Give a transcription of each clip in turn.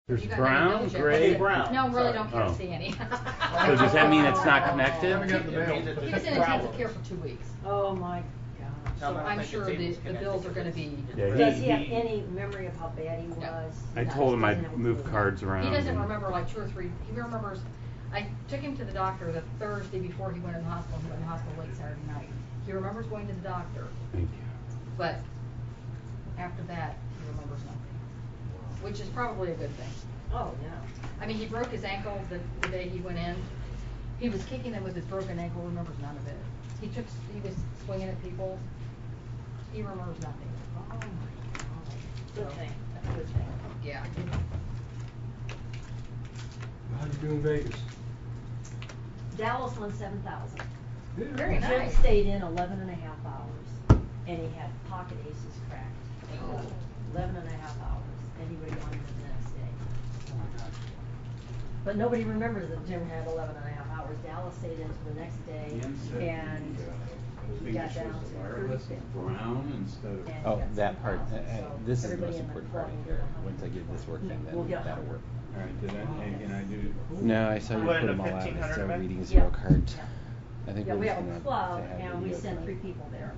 There's You got brown, any bills yet? gray. Brown. No, really Sorry. don't care Oh. to see any. So does that mean it's not connected? He was in intensive care for 2 weeks. Oh my gosh. So I'm sure the bills are gonna be. Yeah, Does he have any memory of how bad he was? I No, told him he I'd doesn't have a move clue. cards around. He doesn't and- remember like 2 or 3, he remembers, I took him to the doctor the Thursday before he went in the hospital. He went in the hospital late Saturday night. He remembers going to the doctor, Thank you. but after that, he remembers nothing. Which is probably a good thing. Oh, yeah. I mean, he broke his ankle the day he went in. He was kicking them with his broken ankle, remembers none of it. He was swinging at people. He remembers nothing. Oh my God. Good thing. That's a good thing. Yeah. How'd you do in Vegas? Dallas won 7,000. Very Jim nice. stayed in 11 and a half hours, and he had pocket aces cracked. 11 and a half hours, and he would have won the next day. Oh my gosh. But nobody remembers that Jim had 11 and a half hours. Dallas stayed in for the next day, and he got down to wireless 35th. brown instead of. And he Oh, got that part. 7,000, so This is the everybody most in the important club part will here. get 100. Once I get this working, then We'll get that'll 100. work. All right, can I do? No, I saw you What, put the them all out. I 1,500 started back? reading Yeah. 0 cards. Yeah. I think Yeah, we're we just have a gonna club, have and we video send tonight. 3 people there.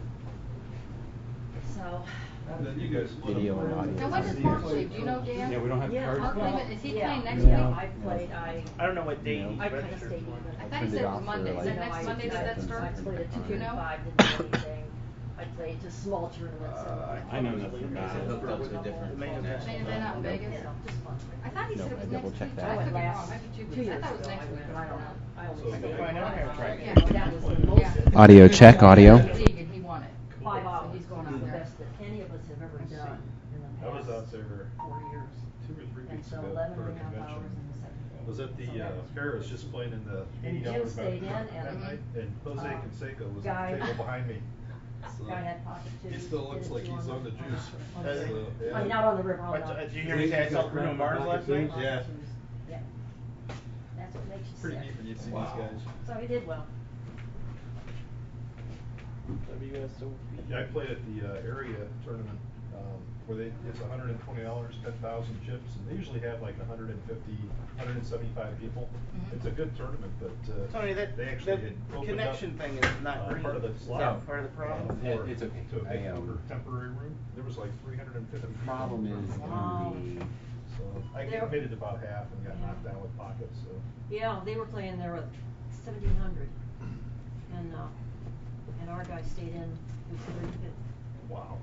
So. And then you guys split Video them and around. audio. Now, when does Mark leave? Do you know, Dan? Yeah, we don't have Yeah, cards. Mark well, leaving, is he yeah. playing next No. week? I played, I don't know what day No. he's I kind of registered stayed for. even. I thought he Printed said it off was for, Monday. Is like, that next Monday that seconds. starts? I played at Do you know? 225, didn't do anything. I played just small tournaments. I know nothing about it. Hooked up to a different Main event. Main event out in Vegas? You know, just fun. I thought he said it was No, I double next checked week. that. I I could went be wrong, last, maybe 2 2 weeks. I years thought it was ago, next I week, went, but I don't know. I only So played they- Find out here, try Yeah, again. that was the Yeah. most. Audio check, audio. League and he won it. 5 So hours. he's going out The there. best that any of us have ever done in the I was out past there 4 years. 2 or 3 And weeks so ago 11 for a and a half convention. hours in the second day. Was at the So that was Ferris just playing in the And $80 Jim stayed in, that and, night, and Jose Canseco was guy- at the table behind me. Guy had pocket He twos, still looks did like it he's to on the him. juice. Does he? So, yeah. I mean, not on the river, on What, the. did you hear me say I saw Bruno Mars last night? Yeah. Yeah. That's what makes you Pretty sick. neat when you see Wow. these guys. So he did well. Yeah, I played at the area tournament, where it's $120, 10,000 chips, and they usually have like 150, 175 people. Mhm. It's a good tournament, but Tony, that, they actually that had opened connection up, thing is not green. part of the Is slot. that part of the problem? Yeah, for- it's okay. To a big I, temporary room. There was like 350 The problem is Wow. gonna be So I There- made it about half and got Yeah. knocked down with pockets, so. Yeah, they were playing there with 1,700. And our guy stayed in with 350. Wow.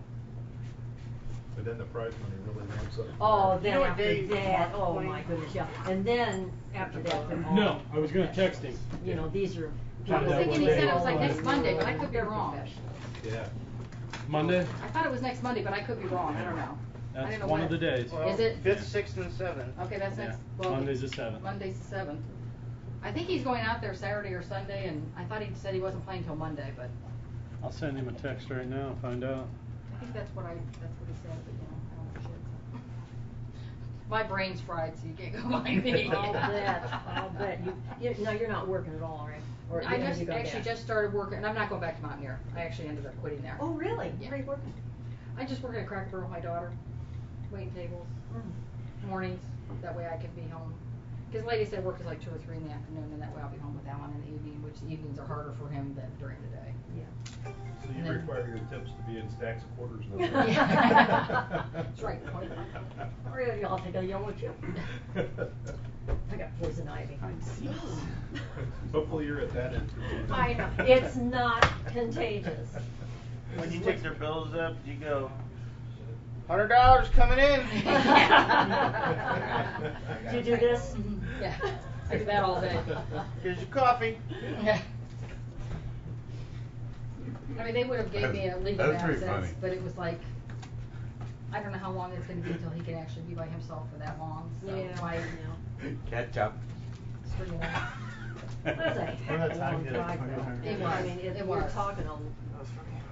But then the prize money really ramps up. Oh, You then know what after day that, Mark oh played? my goodness, yeah. And then after that, they're all. No, I was gonna text him. You know, these are. I was thinking he said it was like next They're Monday, but I could be they're wrong. professionals. Yeah. Monday? I thought it was next Monday, but I could be wrong. I don't know. I That's didn't know one when of the days. Well, Is it? 5th, 6th, and 7th. Okay, that's Yeah. next, well. Monday's the 7th. Monday's the 7th. I think he's going out there Saturday or Sunday, and I thought he said he wasn't playing till Monday, but I'll send him a text right now and find out. I think that's what he said, but you know, I don't know shit. My brain's fried, so you can't go behind me. I'll bet. No, you're not working at all, right? Or I have you gone actually back? just started working, and I'm not going back to Mountaineer. I actually ended up quitting there. Oh, really? Yeah. Where are you working? I just work at Cracker Barrel with my daughter, waiting tables, mornings, that way I can be home. Because ladies say work is like 2 or 3 in the afternoon, and that way I'll be home with Alan in the evening, which the evenings are harder for him than during the day. Yeah. So And you then- require your tips to be in stacks of quarters now. Yeah. That's right. Or I'll take a yellow chip. I got poison ivy. Hopefully you're at that end. I know. It's not contagious. When you take their bills up, you go, $100 coming in. Do you do this? Yeah, I do that all day. Here's your coffee. Yeah. I mean, they would have gave me a leave of That's pretty absence, funny. but it was like, I don't know how long it's gonna be until he can actually be by himself for that long, so Yeah. why, Catch up. screw it. That was a heck of a long drive, though. It was. I mean, It we're was. talking a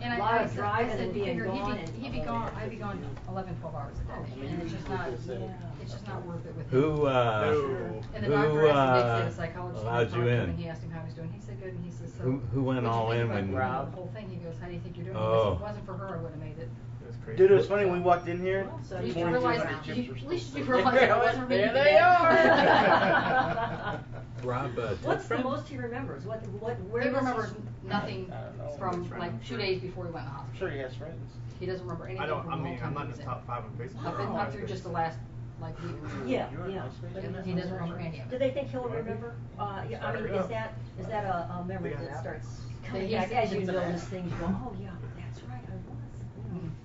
And lot I of said, driving I said, and being figure gone he'd be gone, I'd be gone 11, 12 hours a day, and it's just not, it's just not worth it with him. Who, No. And the doctor asked him, Nick, the who, psychologist, allowed talked you to him, in? and he asked him how he's doing. He said good, and he says, so. Who went what'd you all think in about when- the Rob? whole thing? He goes, how do you think you're doing? He Oh. goes, if it wasn't for her, I wouldn't have made it. That's crazy. Dude, it was funny when we walked in here. So At least you you realize, chips were at least still- you realize it wasn't me. There they are. Rob, What's the most he remembers? Where He does remembers nothing I don't know. from Friends, like 2 days before he went in the I'm hospital. sure he has friends. He doesn't remember anything I don't. from I the whole mean, time I'm not he in was the in. top 5 on Facebook. Up through just the last like week or two. Yeah, yeah. He doesn't remember any of Do it. they think he'll remember? Yeah, I mean, is that a memory that starts coming Yeah, back as you he's- notice things? You go, oh yeah, that's right, I was.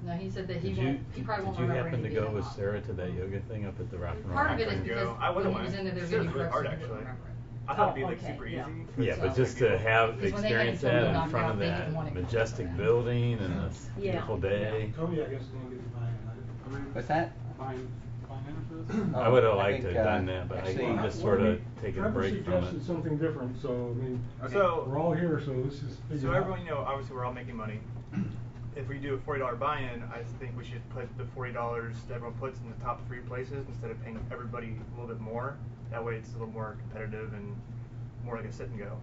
No, he said that he Did you, won't. He probably won't did you remember happen to anything. go with Sarah to that yoga thing up at the Rock and Roll? Part of it is I because go. I would've when he was went. in there, there's Sure, any it's really drugs, hard, so he actually. wouldn't remember it. I thought it'd be Oh, like okay, super yeah. easy. Yeah, but just to have Because when they had experience him so that in knocked front out, of they that didn't want to go majestic back. building and this Yeah. beautiful day. Cody, I guess, didn't get to buy it. What's that? Fine for this? I would have I liked to think, have done that, but actually, I just sort of taken a break from Trevor it. suggested something different, so, I mean, So- we're all here, so let's just figure So it out. everyone, you know, obviously we're all making money. If we do a $40 buy-in, I think we should put the $40 that everyone puts in the top 3 places instead of paying everybody a little bit more. That way it's a little more competitive and more like a sit and go.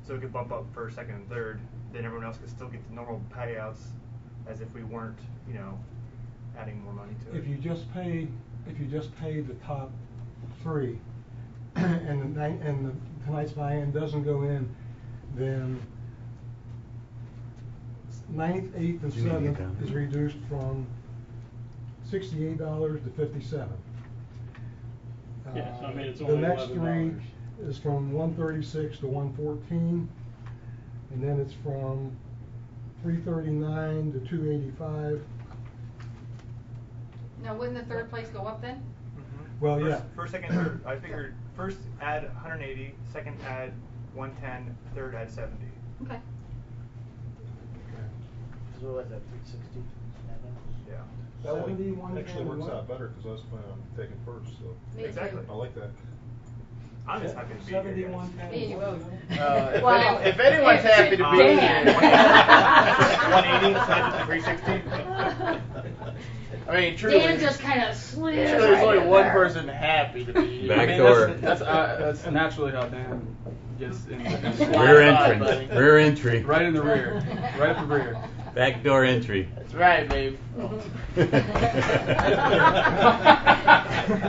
So we could bump up first, second, and third. Then everyone else could still get the normal payouts as if we weren't, you know, adding more money to it. If you just pay the top 3, and tonight's buy-in doesn't go in, then 9th, 8th, and Do you need to get 7th down? is reduced from $68 to $57. Yeah, so I mean, it's The only next $11. 3 is from $136 to $114, and then it's from $339 to $285. Now, wouldn't the third place go up then? Well, First, yeah. First, second, third. I figured first add 180, second add 110, third add 70. Okay. So what was that, 360? Yeah. That one 71, actually works 21. out better because I was planning on taking first, so. Me Exactly. I like that. I'm just happy to be here. 71, guys. Me and you both. Well, if anyone's happy to be Dan. here, 180 instead of 360. I mean, truly, Dan just kind of slid. there's right only in one there. person happy to be here. Back I mean, door. That's naturally how Dan gets in. Rear Slide by, entry. buddy. Rear entry. Right in the rear. Right at the rear. Back door entry. That's right, babe.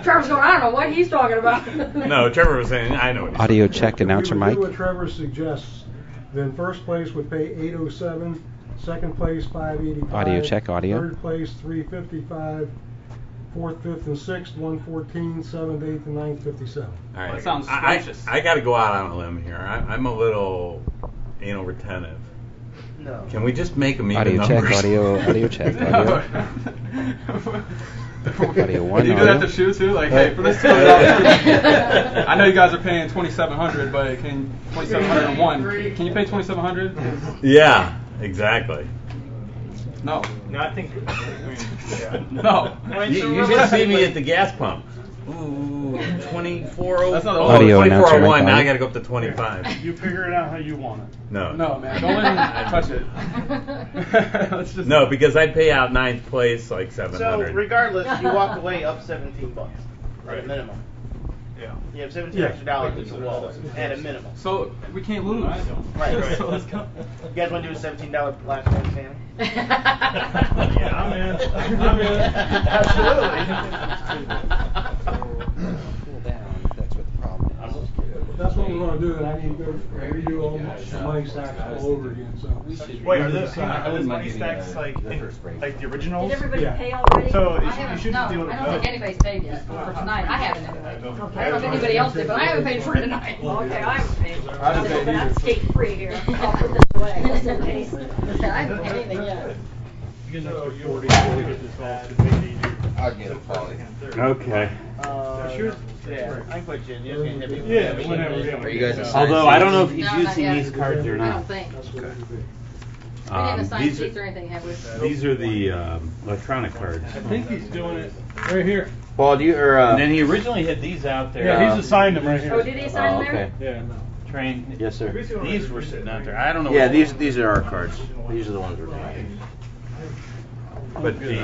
Trevor's going, I don't know what he's talking about. No, Trevor was saying, I know what he's Audio check, announcer If we mic. would do what Trevor suggests, then first place would pay $807, second place $585. Audio check, audio. Third place $355, fourth, fifth, and sixth $114, seventh, eighth, and ninth $57. All right. That sounds I scrumptious. got to go out on a limb here. I'm a little anal retentive. No. Can we just make them even Audio numbers? check, audio check, audio. Audio 1, Do you do that audio. to shoot too? Like, hey, for this $200, I know you guys are paying $2,700, but can $2,701? Can you pay $2,700? Yeah, exactly. No. No, I think. I mean, yeah. No. You should see me at the gas pump. Ooh, 24. That's not the Audio announcer 2401. mic, Now I audio. got to go up to 25. You figure it out how you want it. No. No, man. Go in and touch it. Let's just. No, because I'd pay out 9th place like So 700. regardless, you walk away up $17 at a Right. minimum. Yeah. You have $17 extra in your wallet at a minimum. So we can't lose. Right. So let's go. You guys want to do a $17 last one, Sam? Yeah, I'm in. I'm in. Cool down, if that's what the problem is. If that's what we're gonna do, then I need to go redo all the money stacks all over again, so. Wait, are those money stacks like like the originals? Did everybody Yeah. pay already? So I you haven't, should no, be able to I don't vote. think anybody's paid yet for tonight. I haven't anyway. I don't know if anybody else did, but I haven't paid for tonight. Okay, I haven't paid. I haven't paid But I'm either. skate free here. I'll put this away, just in case. I haven't paid anything yet. I'll get it, Paulie. Okay. Yeah, I can put you in. You're just gonna hit me with Yeah, that. whenever. Are you guys assigned Although I don't know if seats? he's No, not using yet. these cards or I not. don't think. That's what it would be. We didn't assign These seats or are, anything, have we? these are the electronic cards. I think he's doing it right here. Paul, do you, or, And then he originally had these out there. Yeah, he's assigned them right here. Oh, did he sign Oh, there? okay. Yeah. Train. Yes, sir. These were sitting out there. I don't know. Yeah, what- these are our cards. These are the ones we're doing. But the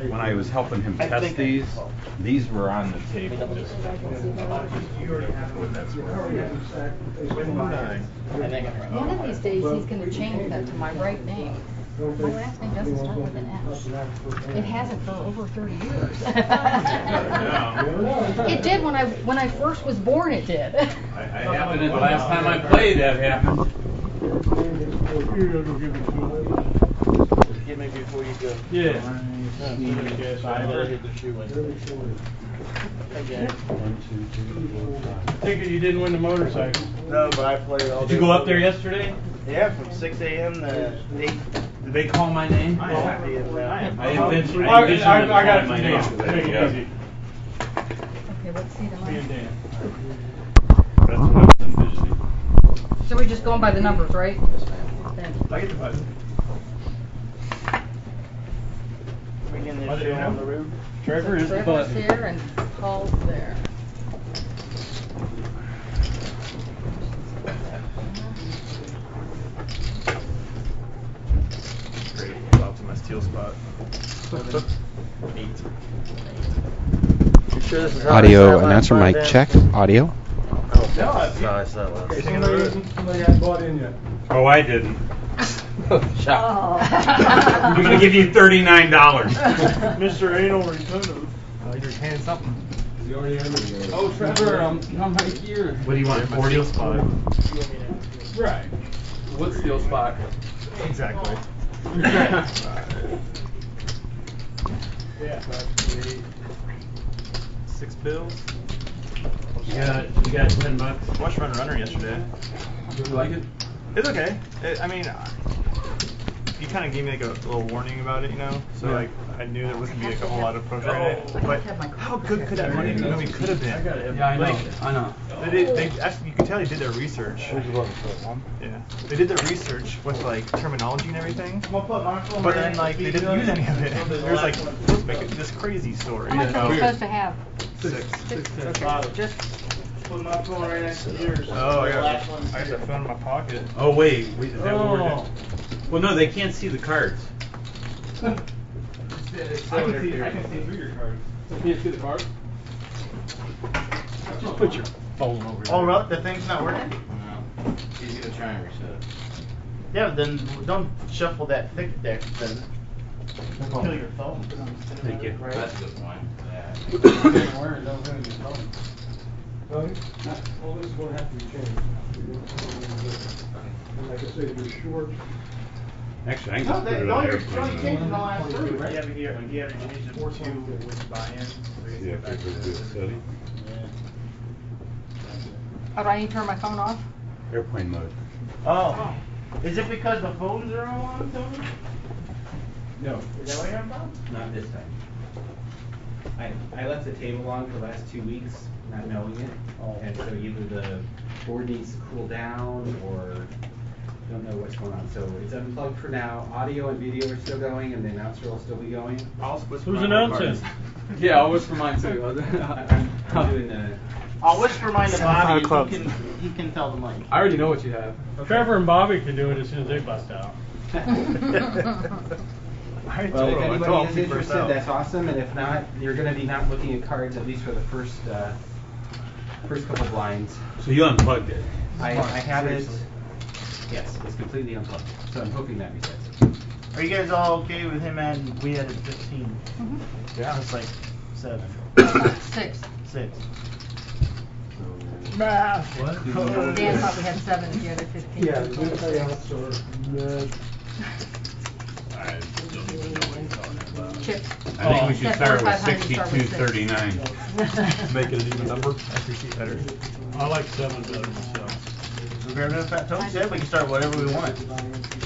when I was helping him test these were on the table. Just One of these days, he's gonna change that to my right name. My last name doesn't start with an S. It hasn't for over 30 years. It did when I first was born. It did. I happened the last time I played. That happened. Give me before you go. Yeah. Take it you didn't win the motorcycle. No, but I played all day. Did you go up there yesterday? Yeah, from 6 a.m. to 8. Did they call my name? I envisioned I got it my from name Dan. today, Take it yeah. easy. Okay, what seat am Me and I? Dan. That's what I was envisioning. So we're just going by the numbers, right? Thank you. I get the button. Begin this show on the roof. Trevor is the Trevor's button. here and Paul's there. Great. Out to my steel spot. 8. You sure this is how Audio I sat announcer last mic night, check. Audio. No, I sat last night. Somebody hadn't bought in yet. Oh, I didn't. Oh. I'm gonna give you $39. Mr. Anal Retentive. You're paying something. You already had it. Oh, Trevor, I'm right here. What do you want? My 40? steel spot. Right. What steel spot? Exactly. Yeah. 6 bills. You got $10? Watched Runner yesterday. You like it? It's okay. I mean, you kind of gave me like a little warning about it, you know. So like, I knew there wasn't gonna be like a whole lot of pressure in it. But how good could that movie could have been? Yeah, I know. Like, I know. They actually, you could tell they did their research. Yeah, they did their research with like terminology and everything. But then like they didn't use any of it. It was like, let's make it this crazy story. How much are we supposed to have? 6. Just Put my phone right next to yours. Oh, I got that phone in my pocket. Oh, wait. Is that what we're doing? Well, no, they can't see the cards. I can see through your card. So can't see the card? Just put your phone over there. Oh, really? The thing's not working? No. He's gonna try and reset it. Yeah, then don't shuffle that thick deck then. Kill your phone. Thank you. That's a good point. Yeah. All this is going to have to be changed. And like I said, if you're short. Actually, I can No, just put they it on only airplane changed in the mode. last 3, right? Yeah, but he had to change it to with buy-in. So he See if back it to goes to the setting. Oh, do I need to turn my phone off? Airplane mode. Oh. Is it because the phones are all on, Tony? No. Is that what you're about? Not this time. I left the table on for the last 2 weeks, not knowing it. And so either the board needs to cool down or don't know what's going on. So it's unplugged for now. Audio and video are still going and the announcer will still be going. Who's announcing? Yeah, I'll whisper mine too. I'm doing the... I'll whisper mine to Bobby Club. and he can tell the mic. I already know what you have. Trevor and Bobby can do it as soon as they bust out. Well, if anybody is interested, that's awesome, and if not, you're going to be not looking at cards at least for the first couple blinds. So you unplugged it? I have it. Yes, it's completely unplugged. So I'm hoping that resets. Are you guys all okay with him adding, we added 15? Yeah. It's like 7. 6. 6. Math. What? Dan thought we had 7 if you added 15. Yeah, the new payouts are. Chips. I think we should start with 6239. 6239. Make it an even number. I appreciate better. I like 7 better myself. So grab it up at Tony said we can start whatever we want.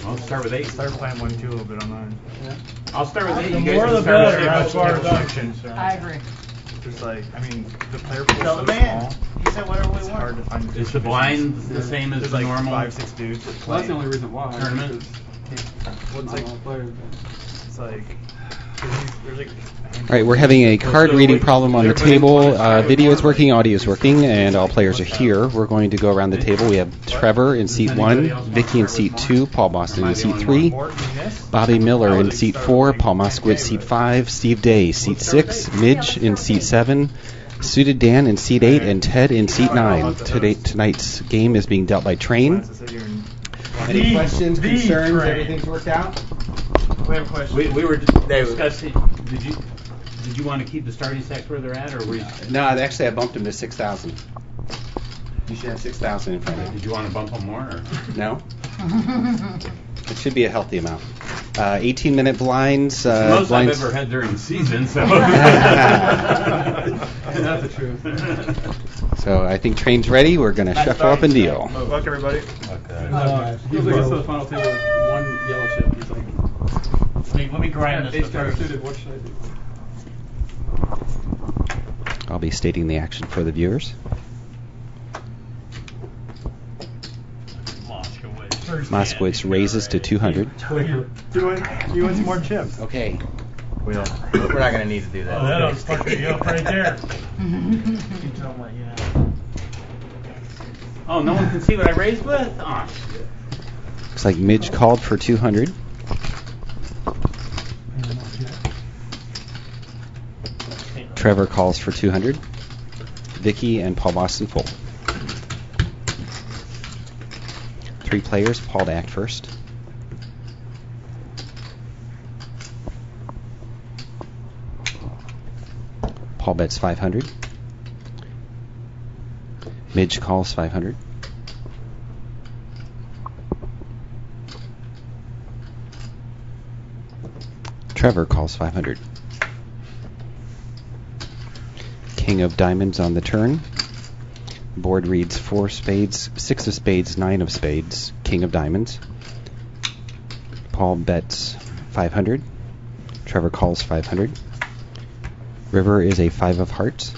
I'll start with 8. Started playing 1 2 a little bit online. I'll start with 8. The You guys more can the start with better, 8. as far as I'm Sections. concerned. I agree. Just like, I mean, the player pool is Tell so the man. small. He said whatever we It's want. hard to find. Is the blind the same as There's the like normal? 5-6 dudes that play. Well, that's the only reason why. Tournament? Well, it's like, it's like, there's like. All right, we're having a card reading problem on the table. Video is working, audio is working, and all players are here. We're going to go around the table. We have Trevor in seat 1, Vicky in seat 2, Paul Boston in seat 3, Bobby Miller in seat 4, Paul Moskowitz seat 5, Steve Day seat 6, Midge in seat 7, Suited Dan in seat 8, and Ted in seat 9. Tonight's game is being dealt by Train. Any questions, concerns? Everything's worked out? We have a question. We were discussing, did you want to keep the starting stacks where they're at, or were you? No, actually I bumped them to 6,000. You should have 6,000 in front of you. Did you want to bump them more, or? No? It should be a healthy amount. 18-minute blinds. Most blinds. I've ever had during the season, so. That's the truth. So I think train's ready. We're going to shuffle up and deal. Good luck, everybody. He was like, to the final table with one yellow chip. He's like, Let me grind ace this card first. suited, what should I do? I'll be stating the action for the viewers. Moskowitz raises to 200. You want some more chips? Okay. We're not gonna need to do that. Oh, that'll fucking you up right there. Oh, no one can see what I raised with? Oh, shit. Looks like Midge called for 200. Trevor calls for 200. Vicky and Paul Boston fold. 3 players, Paul to act first. Paul bets 500. Midge calls 500. Trevor calls 500. King of diamonds on the turn. Board reads 4 spades, 6 of spades, 9 of spades, king of diamonds. Paul bets 500. Trevor calls 500. River is a 5 of hearts.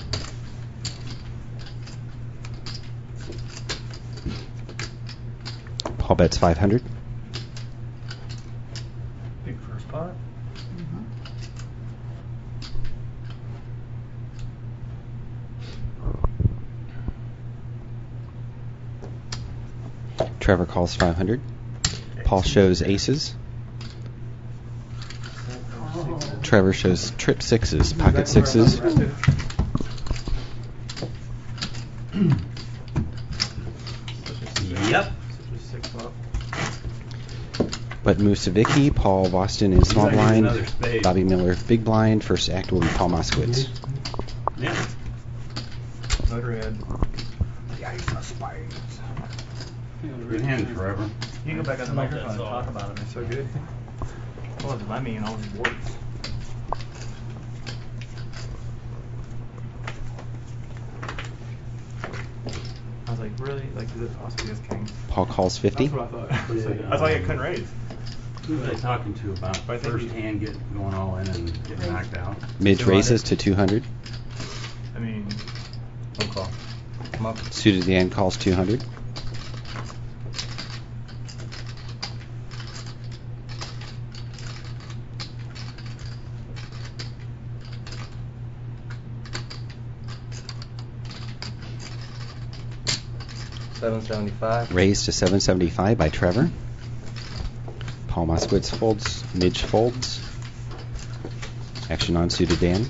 Paul bets 500. Big first pot. Trevor calls 500. Paul shows aces. Trevor shows trip sixes, pocket sixes. Yep. But moves to Vicky. Paul Boston in small He's gonna use blind. another spade. Bobby Miller big blind. First act will be Paul Moskowitz. Yeah. Motor head. Good hand, Trevor. You can go back on the microphone and talk about it. It's so good. Well, it's my mean all these words. I was like, really? Like, is it possibly this king? Paul calls 50. That's what I thought. That's why I couldn't raise. Who was I talking to about But I think first hand going all in and getting knocked out? Midge 200. raises to 200. I mean, Phone call. Come up. Suited the end calls 200. $775. Raised to 775 by Trevor. Paul Moskowitz folds. Midge folds. Action on suited Dan.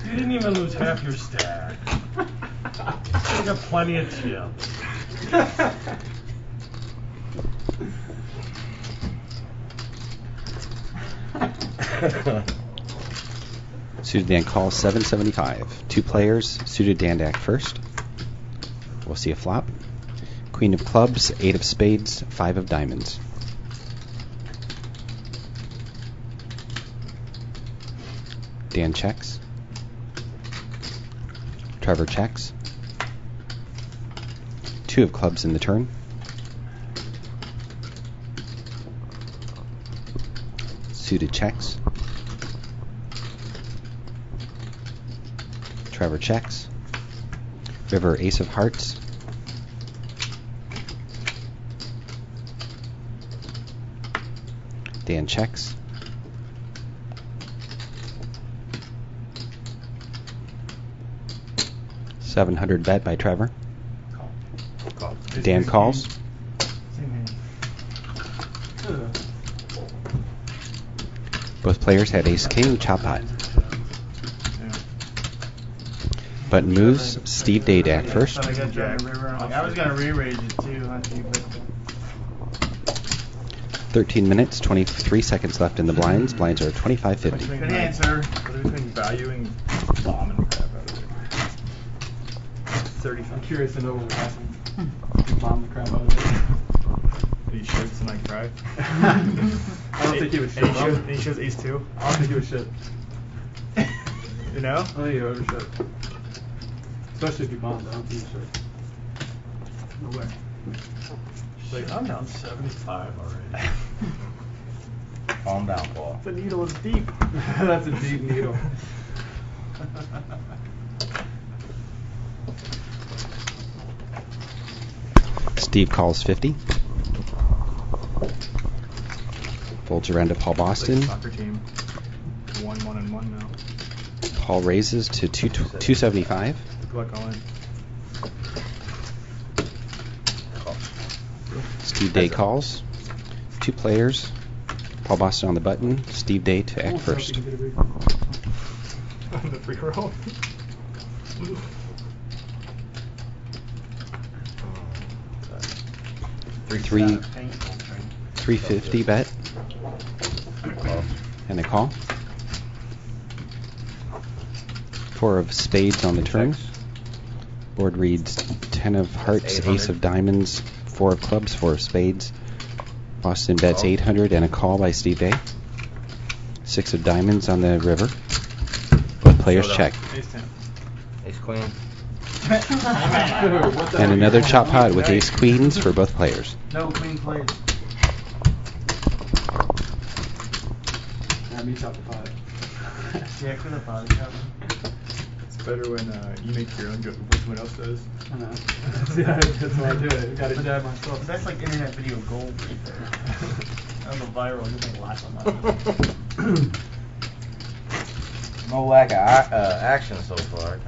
You didn't even lose half your stack. You got plenty of chips. Suited Dan calls 775. 2 players. Suited Dan to act first. We'll see a flop. Queen of clubs, 8 of spades, 5 of diamonds. Dan checks. Trevor checks. 2 of clubs in the turn. Suited checks. Trevor checks. River ace of hearts. Dan checks. $700 bet by Trevor. Call. Dan calls. same hand. Both players had ace king, chop pot. Button moves. Steve Day to act first. I got Jack. I was gonna re-raise it too, huh? 13 minutes, 23 seconds left in the blinds. Blinds are 25.50. Good answer. What are we between valuing bomb and crap out of it? 30. I'm curious to know what would happen. Bomb the crap out of it. He shoots and I cry. I don't think he would shit. And he shows ace 2. I don't think he would shit. You know? I don't think he would shit. Especially if he bombed. I don't think he would shit. No way. Like, I'm down 75 already. Calm down, Paul. The needle is deep. That's a deep needle. Steve calls 50. Folds around to Paul Boston. Soccer team. 1-1-1 now. Paul raises to 275. Good luck, Colin. Steve Day calls. 2 players. Paul Boston on the button. Steve Day to act first. The free roll. 350 bet. And a call. 4 of spades on the turn. Board reads 10 of hearts, ace of diamonds, 4 of clubs, 4 of spades. Boston bets 800 and a call by Steve Day. 6 of diamonds on the river. Both players check. Ace 10. Ace queen. And another chop pot with ace queens for both players. No queen played. Yeah, me chop the pot. Yeah, for the pot. It's better when you make your own joke before someone else does. I know. Yeah, that's why I do it. Got to jab myself. That's like internet video gold right there. On the viral, you make lots of money. No lack of action so far.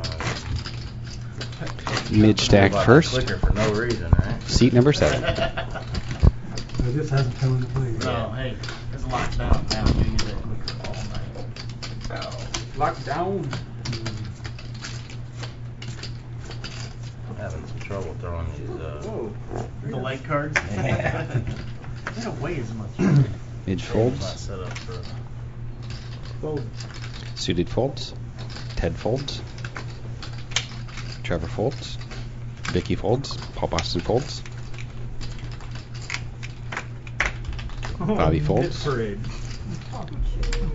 Midge to act first. Clicker for no reason, right? Seat number 7. It just hasn't come into play yet. No, hey, it's locked down now. You use that clicker all night. Locked down. I'm having some trouble throwing these. The light cards? Yeah. They don't weigh as much. Midge Not folds. set up for. Suited folds. Ted folds. Trevor folds. Vicky folds. Paul Boston folds. Bobby folds. Parade.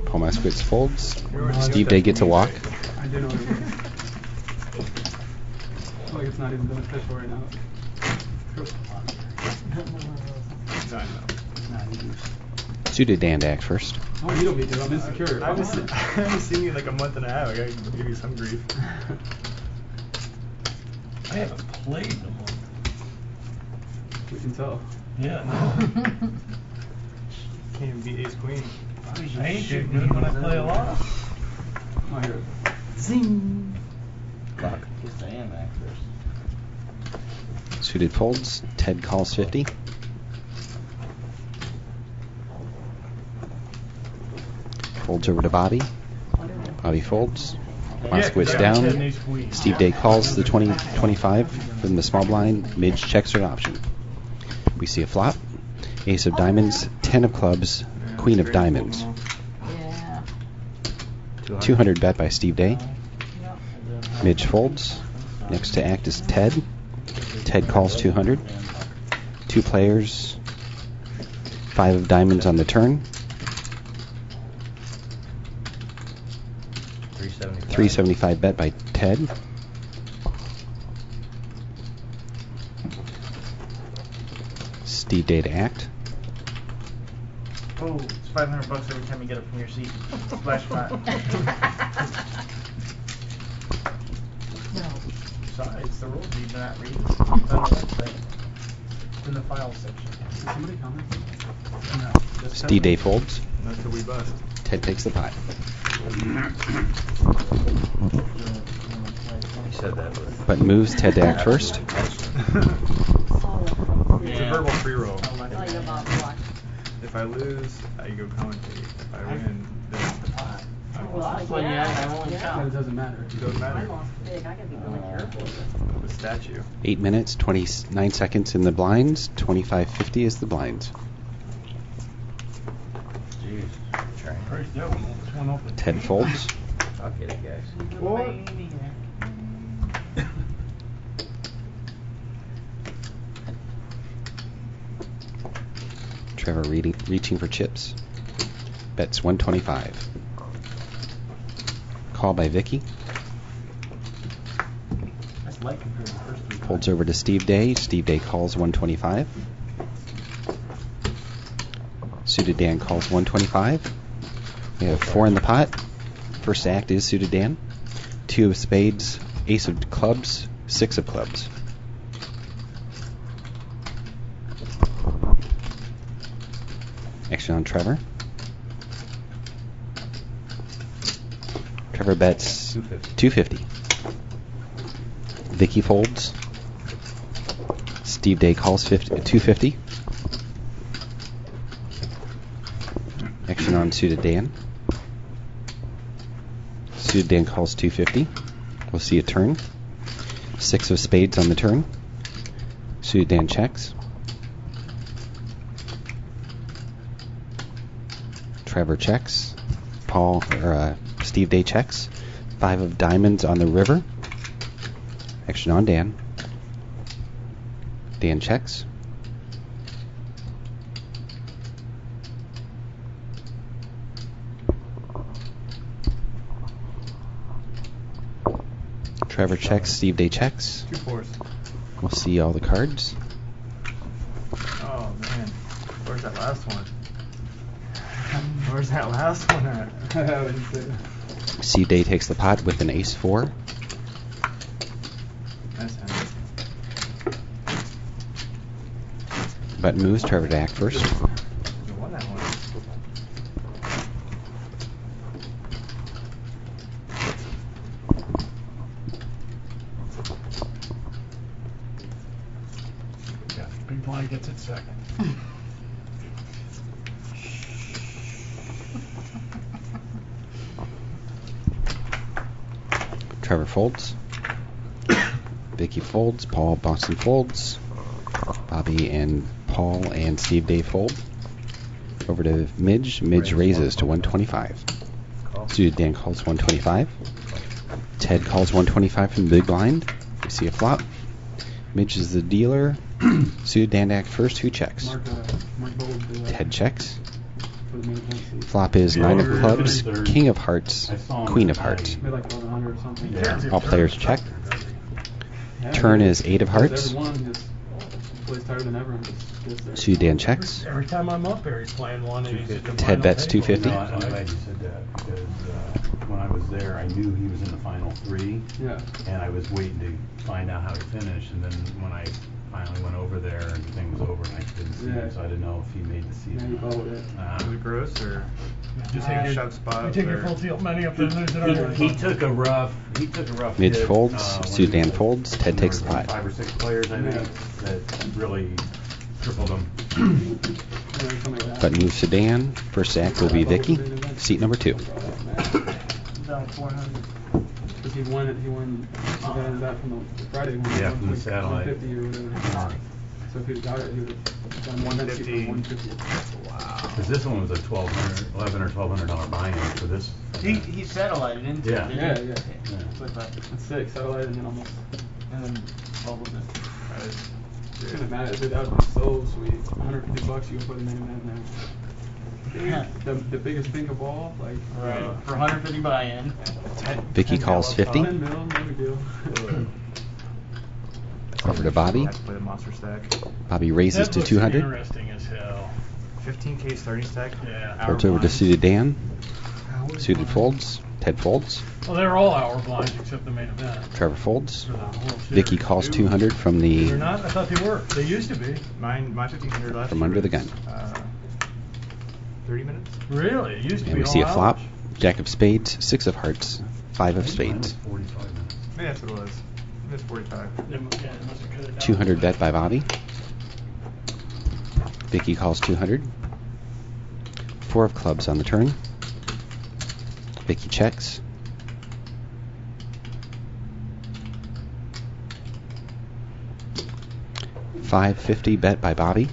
Paul Moskowitz folds. Steve Day gets a walk. I do know what it is. I feel like it's not even beneficial right now. Suited Dan to act first. Oh, you don't need to. I'm insecure. I haven't seen you in like a month and a half. I gotta give you some grief. I haven't played in a month. We can tell. Yeah, no. Can't even beat ace queen. I ain't too good when I play a lot. Oh, here. Zing. Clock. Gets the hand back first. Suited folds. Ted calls 50. Folds over to Bobby. Bobby folds. Moskowitz down. Steve Day calls the 20-25 from the small blind. Midge checks her option. We see a flop. Ace of diamonds, 10 of clubs, queen of diamonds. Yeah. 200 bet by Steve Day. Yep. Midge folds. Next to act is Ted. Ted calls 200. 2 players. 5 of diamonds on the turn. 375 bet by Ted. Steve Day to act. Oh, it's $500 every time you get up from your seat. Splash pot. No. Sorry, it's the rules you've not reading. It's on the website. It's in the file section. Did somebody comment? No. Just Steve Day folds. Not till we bust. Ted takes the pot. You said that, but. Button moves. Ted to act first. It's a verbal free roll. If I lose, I go commentate. If I win, then I Well, yeah, I won't count. But it doesn't matter. It doesn't matter. My loss big, I gotta be really careful with it. The statue. 8 minutes, 29 seconds in the blinds. 25.50 is the blinds. Jeez. First, that one open. Ted folds. I'll get it, guys. Trevor reaching for chips. Bets 125. Call by Vicky. That's light compared to the first three. Folds over to Steve Day. Steve Day calls 125. Suited Dan calls 125. We have 4 in the pot. First act is Suited Dan. 2 of spades, ace of clubs, 6 of clubs. Action on Trevor. Trevor bets 250. Vicky folds. Steve Day calls 250. Action on Suited Dan. Suited Dan calls 250. We'll see a turn. 6 of spades on the turn. Suited Dan checks. Trevor checks. Steve Day checks. 5 of diamonds on the river. Action on Dan. Dan checks. Trevor checks. Steve Day checks. 2 fours. We'll see all the cards. Oh man, where's that last one? Where's that last one at? Steve Day takes the pot with an ace 4. Nice hand. Button moves. Trevor to act first. You won that one. Yeah, big blind gets it second. Trevor folds. Vicky folds. Paul Boston folds. Bobby and Paul and Steve Day fold. Over to Midge. Midge raises to 125. Suited Dan calls 125. Ted calls 125 from the big blind. We see a flop. Midge is the dealer. Suited Dan to act first. Who checks? Ted checks. Flop is 9 of clubs, king of hearts, queen of hearts. All players check. Turn is 8 of hearts. Suited Dan checks. Every time I'm up there, he's playing one. And he's at the Ted final bets table. 250. No, I'm glad you said that because when I was there, I knew he was in the final 3. Yeah. And I was waiting to find out how he finished. And then when I finally went over there and the thing was over, and I didn't see him, so I didn't know if he made the season. Yeah, you followed it. Was it gross or Just take take a your shot spot? You take your or- full field money up there and lose it already. He took a rough Midge hit, folds, when Suited he Dan was- folds, Ted when there takes the was pot. 5 or 6 players, I think, that really tripled him. Button moves to Dan. First act will be Vicky. Seat number 2. Down 400. Because he won that from the Friday one. Yeah, from the satellite. 150 or whatever. So if he got it, he would have done 150. 150. Wow. Because this one was a $11 or $1,200 buy-in for this. He satellited into Yeah. it. Yeah, didn't yeah. he? With that. That's 6. Satellite and then almost. And then bubbled it. It couldn't matter. Dude, that would be so sweet. $150 you would put in main event now. The biggest thing of all, like. Right. For 150 buy-in. Vicky calls 50. 10 mil, no big deal. Over to Bobby. I have to play the monster stack. Bobby raises That to looks 200. interesting as hell. 15K starting stack. Yeah. Folds over to Suited Dan. Suited folds. Ted folds. Well, they're all hour blinds except the main event. Trevor folds. For the World Series. Vicky calls 200 from They're the not? I thought they were. They used to be. My 1500 last From year under the was, gun. 30 minutes. Really? It used to and be we see a all flop. hours. Jack of spades, 6 of hearts, 5 of I think mine was spades. 45 minutes. Maybe that's what it was. It's 45. They must have cut it down. 200 bet by Bobby. Vicky calls 200. 4 of clubs on the turn. Vicky checks. $5.50 bet by Bobby.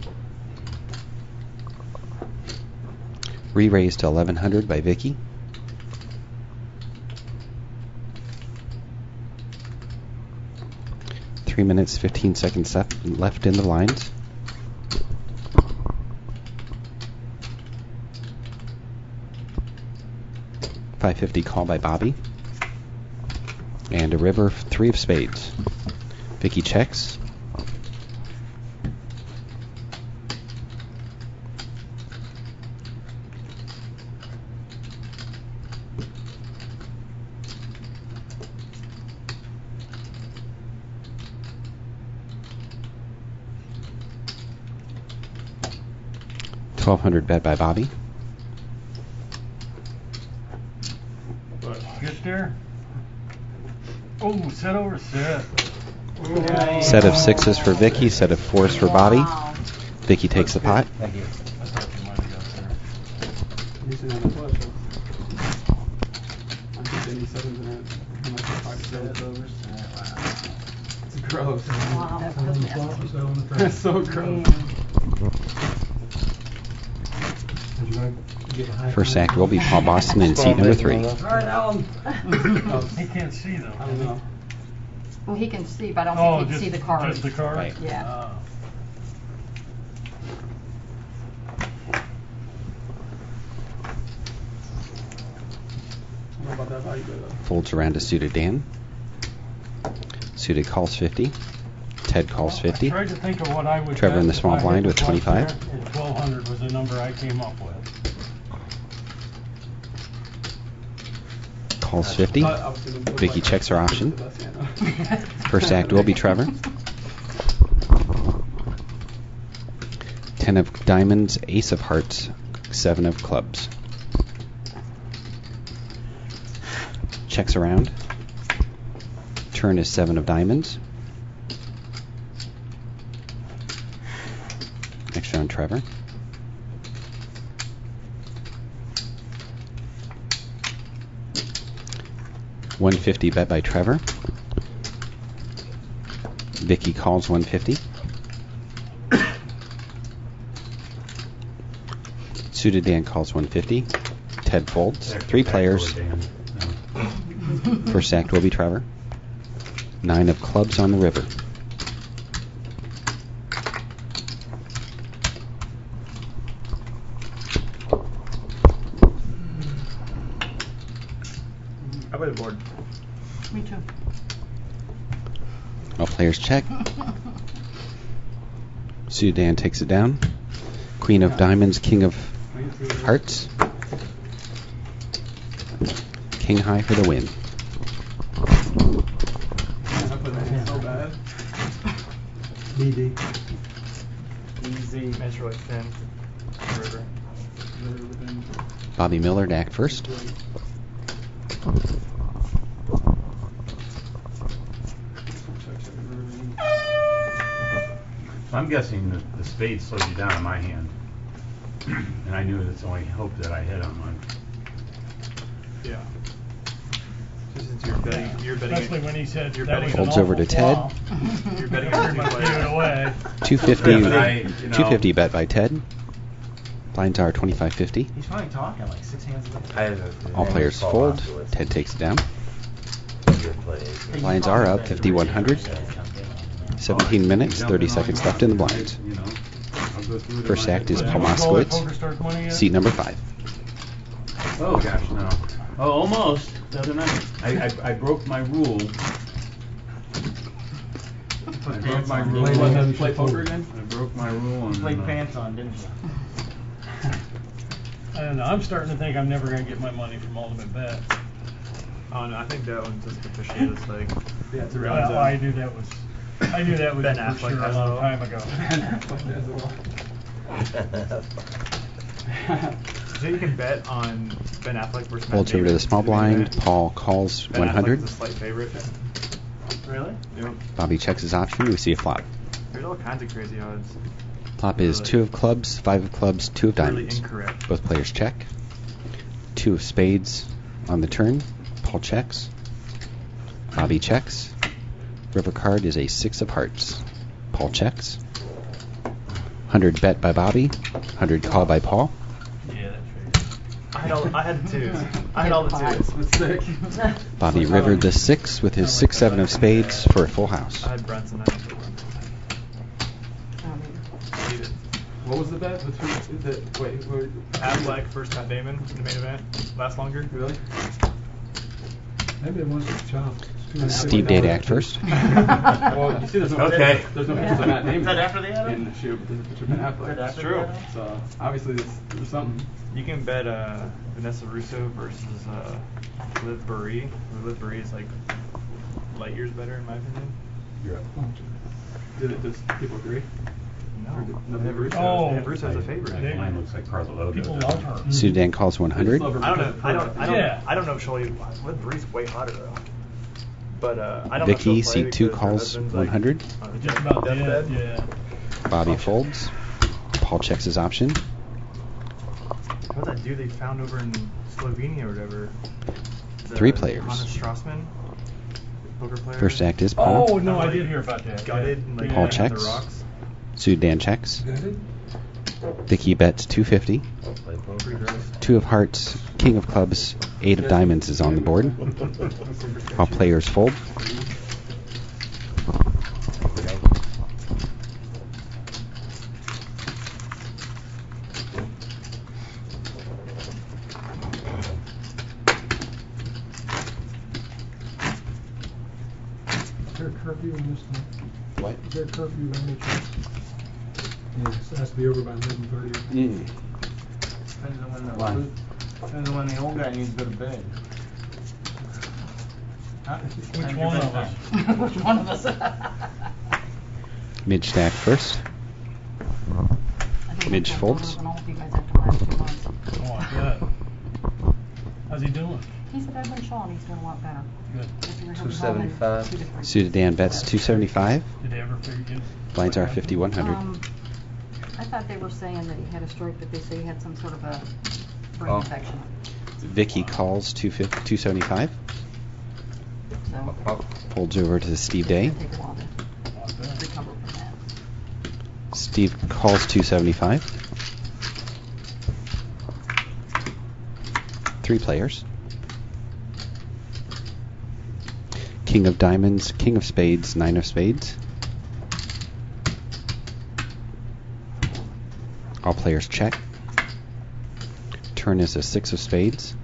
Re-raised to 1100 by Vicky. Three minutes, 15 seconds left in the lines. $5.50 call by Bobby. And a river, 3 of spades. Vicky checks. $1,200 bet by Bobby. Get there. Oh, set over set. Set of 6s for Vicky, set of 4s for Bobby. Wow. Vicky takes the pot. Thank you. I thought you might have got there. He's in on the flush. I'm just any sevens in it. I'm like 5 sevens overs. It's gross. Wow. That was nasty. That's so gross. First act will be Paul Boston in seat number 3. All right, Alan. He can't see though. I don't know. Well, he can see, but I Oh, don't think he just, can see the card. just the card? Right. Yeah. Ah. I don't know about that value, but Folds around to suited Dan. Suited calls 50. Ted calls 50. I tried to think of what I would Trevor in the bet small if I blind hit with the flush 25. there, and 1,200 was the number I came up with. Calls 50. I was gonna put Vicky like checks her option. the best hand. First act will be Trevor. 10 of diamonds, ace of hearts, 7 of clubs. Checks around. Turn is 7 of diamonds. Next round, Trevor. $150 bet by Trevor. Vicky calls 150. Suited Dan calls 150. Ted folds. 3 players. First act will be Trevor. 9 of clubs on the river. I play the board. Me too. All players check. Suited Dan takes it down. Queen of diamonds, king of hearts. King high for the win. I put that hand so bad. BD. Easy. That's really thin. River. Bobby Miller to act first. I'm guessing that the spade slowed you down on my hand. And I knew it's the only hope that I hit on mine. Yeah. Since you're betting. Especially when he said You're that betting was Folds an over to awful Ted. flop. You're betting Pretty on much two gave it players. away. 250. Yeah, but I, you know- 250 bet by Ted. Blinds are 25.50. He's probably talking like 6 hands later. All players fold. Ted takes it down. Blinds are up 5,100. 17 minutes, 30 seconds left in the blinds. You know, I'll go through it in First my act is head. Paul Did you call that Moskowitz. Poker Stars money yet? Seat number 5. Oh gosh, no. Oh, almost. The other night, I broke my rule. I broke my rule. Play What, that. play poker again? I broke my rule and. Played pants on, didn't you? I don't know. I'm starting to think I'm never going to get my money from Ultimate Bet. Oh no, I think that one's just officiated as like. Yeah, it's a real round zone. I knew that was. I knew that was Ben for Affleck sure a has long it. time ago. So you can bet on Ben Affleck versus Matt Folds over to Damon the small to win blind. that. Paul calls Ben 100. Affleck's a slight favorite. Really? Yep. Bobby checks his option. We see a flop. There's all kinds of crazy odds. Flop is 2 of clubs, 5 of clubs, 2 of Really diamonds. incorrect. Both players check. 2 of spades, On the turn, Paul checks. Bobby checks. River card is a 6 of hearts. Paul checks. 100 bet by Bobby. 100 call by Paul. Yeah, that's right. I had the twos. I had all the twos. With 6. Bobby rivered the 6 with his 6-7 of spades for a full house. I had Brunson. What was the bet? Wait. Affleck versus Matt Damon in the main event. Last longer. Really? Maybe it wants to chop. Steve Date act first. Well, you see, there's no Okay. There's no pictures of Matt Damon. Is that after the Adam? In the shoe, but there's a picture of Ben Affleck. That's true. So obviously there's something. You can bet Vanessa Russo versus Liv Burry. Liv Burry is like light years better in my opinion. You're up. Does people agree? No, they have Russo. Oh. They have Russo as a favorite. Mine looks like Carla People love her. Sudan calls 100. I don't know. Yeah. I don't know if she'll. Liv Burry's way hotter though. But I don't Vicky, know if she'll play C2 because her calls husband's, 100. Like, Just about deathbed. dead, yeah. Bobby folds. Paul checks his option. What's that dude they found over in Slovenia or whatever? 3 players. Hannes Strassman, poker player. First act is Paul. Oh, no, I did hear about that. Gutted and like Paul on checks. the rocks. Sudan checks. Gutted? Vicky bets 250. 2 of hearts, king of clubs, 8 of diamonds is on the board. All players fold. Is there a curfew in this town? What? Is there a curfew in this town? Yes, it has to be over by 11:30. Depends on when the old guy needs to go to bed. Which one of us? Which one of us? Midge stack first. Midge folds. I don't know if you guys have to last 2 months. Oh, I bet. How's he doing? He said I've been showing he's doing a lot better. Good. 275. Sudan bets 275. Did they ever figure you? Blinds are 5100. I thought they were saying that he had a stroke, but they say he had some sort of a brain Oh. infection. Vicky calls 275. So Folds over to Steve Day. it'll take a while to recover from that. Steve calls 275. 3 players. King of diamonds, king of spades, 9 of spades. All players check. Turn is a 6 of spades.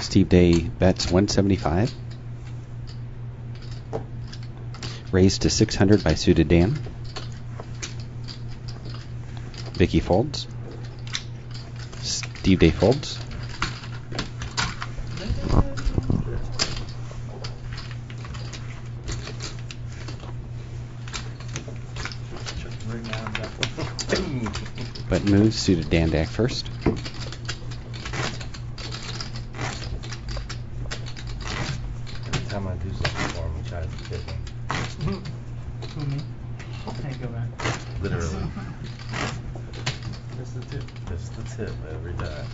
Steve Day bets 175. Raised to 600 by Suited Dan. Vicky folds. Steve Day folds. But moves Suited Dan to act first. Every time I do something for him, he tries to tip me. Can't go back. Literally. Just the tip. Just the tip every time.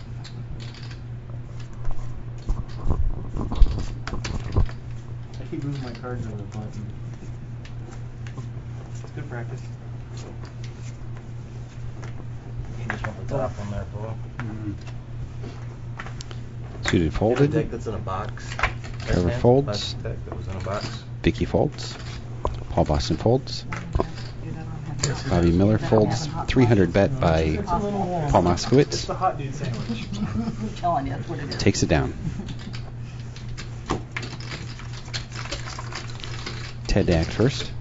I keep moving my cards over the button. It's good practice. You just want the top on there, bro. Suited A folded. deck that's in a box. Trevor That folds. plastic deck that was in a box. Vicky folds. Paul Boston folds. Bobby Miller folds. 300 bet by Paul It's Moskowitz. the hot dude sandwich. I'm telling you, that's what it is. Takes it down. Ted to act first.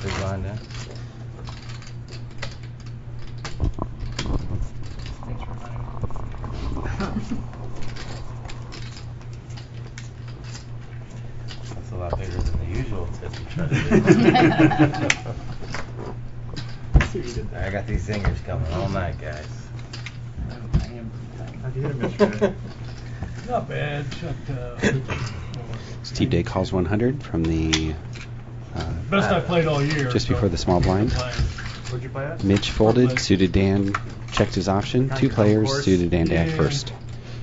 Big line there. Thanks for reminding me. That's a lot bigger than the usual tip you try to do. I got these zingers coming all night, guys. How'd you hit him yesterday? Not bad. Steve Day calls 100 from the Best I played all year. just before the small blind. What'd you play at? Mitch folded, suited Dan checked his option, 2 players, suited Dan to act first.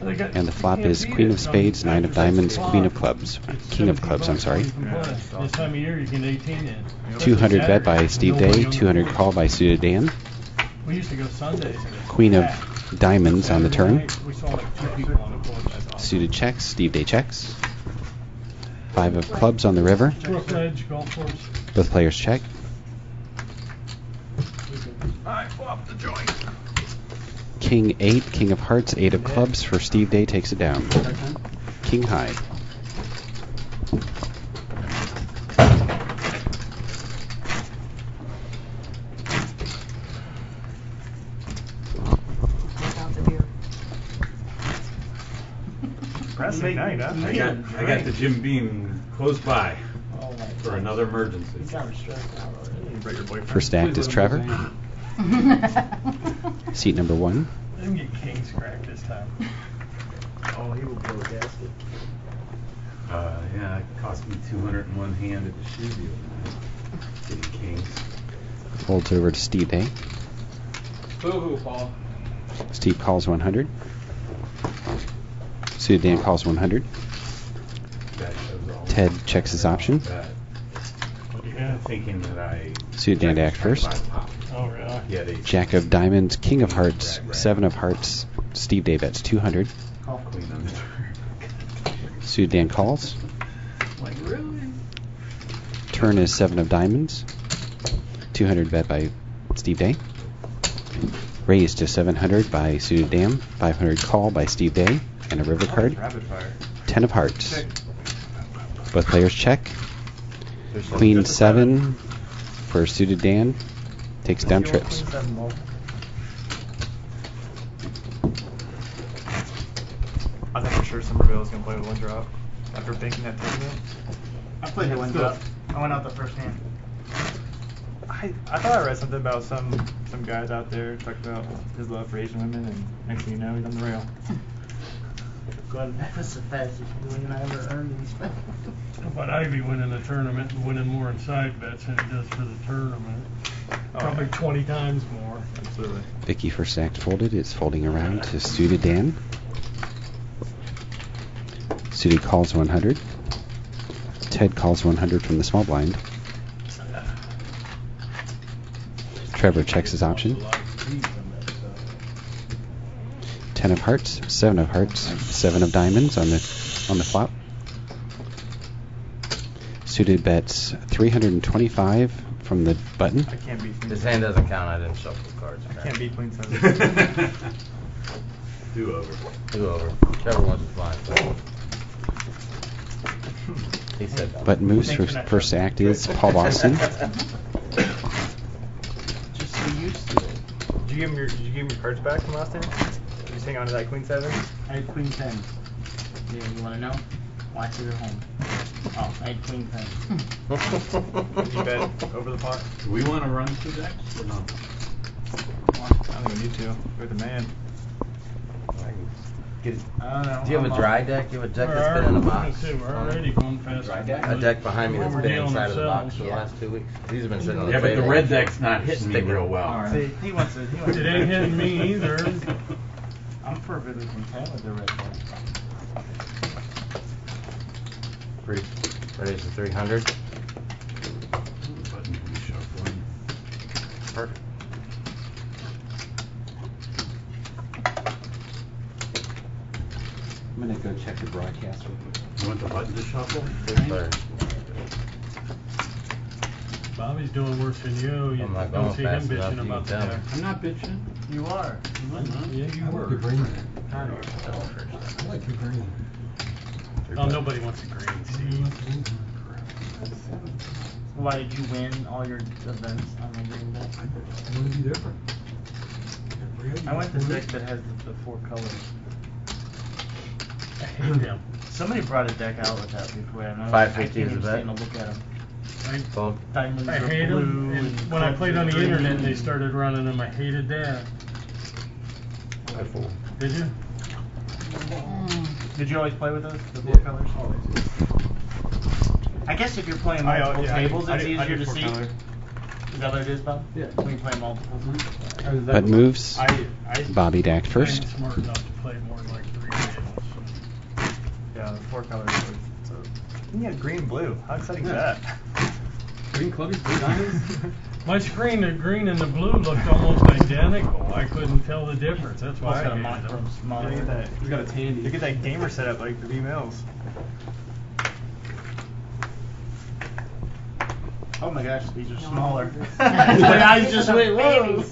And the flop is Queen of Spades, 9 of Diamonds, Queen of Clubs, King of Clubs, I'm sorry. This time of year you can 18 in. 200 bet by Steve Day, 200 call by suited Dan. We used to go Sundays. Queen of Diamonds on the turn. We saw like 2 people on the court. Suited checks, Steve Day checks. 5 of clubs on the river. Brook Ledge Golf Course. Both players check. I flop the joint. King 8, King of Hearts, 8 of clubs for Steve Day takes it down. King high. Impressive night, huh? I got the Jim Beam close by for another emergency. First act is Trevor. Seat number 1. I didn't get kings cracked this time. Oh, he will blow a gasket. Yeah, it cost me 201 hand at the shoe deal tonight. Getting kings. Folds over to Steve Day. Boo-hoo, Paul. Steve calls 100. Suited Dan calls 100. Ted checks his option. Thinking that I Suited Dan to act first. Oh, really? Jack of Diamonds, King of Hearts, 7 of Hearts. Steve Day bets 200. Queen on the turn. Suited Dan calls. Like, really? Turn is 7 of Diamonds. 200 bet by Steve Day. Raised to 700 by Suited Dan. 500 call by Steve Day. And a river card. 10 of Hearts. Both players check. Queen 7 for Suited Dan. Takes down trips. I thought for sure Somerville was gonna play with one drop after banking that tournament. I played the one drop. I went out the first hand. I thought I read something about some guys out there talking about his love for Asian women, and next thing you know, he's on the rail. God, that was the fastest million I ever earned in Spain. But I'd be winning the tournament and winning more in side bets than he does for the tournament. Probably 20 times more. Absolutely. Vicky first act folded is folding around to Suited Dan. Suited calls 100. Ted calls 100 from the small blind. Trevor checks his option. 10 of Hearts, 7 of Hearts, 7 of Diamonds on the flop. Suited bets 325 from the button. I can't beat His hand doesn't count. I didn't shuffle the cards. I can't beat Queen 7. Do over. Do over. Trevor wants to blind. So. He said that. Button moves. First act is Paul Boston. Just so used to it. Did you give him your cards back from last time? Did you just hang on to that Queen 7? I had Queen 10. Yeah, you want to know? Watch it at home. Oh, I had Queen 10. Did you bet over the pot? Do we want to run 2 decks or no? I don't think we need to. We're the man. I don't know. Do you have a dry deck? Do you have a deck that's been in a box? We're already going fast. A deck behind me that's been inside of the box for the last 2 weeks. These have been sitting on the table. Yeah, but the red deck's not hitting me real well. All right. See, he wants to. It ain't hitting me either. I'm perfectly content with the red deck. Ready to 300. Button can be shuffling. Perfect. I'm going to go check the broadcast real quick. You want the button to shuffle? Bobby's doing worse than you. You I'm not don't going see him fast enough, bitching you about can tell that. me. I'm not bitching. You are. Yeah, you were. The green. I like the green. Oh, nobody wants a green, Steve. Why did you win all your events on the green deck? I want to be different. I went this deck that has the 4 colors. I hate them. Somebody brought a deck out with that before. I know. 550 I is can't the stand bet? to look at them. Fold. Diamonds I are hate blue. them. And when I played on the internet, they started running them. I hated that. I fold. Did you? Did you always play with those, the four Yeah, colors? always. I guess if you're playing multiple tables, it's easier to see. Color. Is that what it is, Bob? Yeah. When you play multiple. But moves. Bobby to act I first. ain't smart enough to play more than like 3 tables. Yeah, the four colors. So you get green and blue. How exciting is that? Green clubbies, blue diamonds. My screen, the green and the blue looked almost identical. I couldn't tell the difference. That's why I got a hated monochrome them. smaller. You get that. He's got a tandy. You get that gamer setup like the V-Mills. Oh my gosh, these are smaller. My eyes just went, whoa.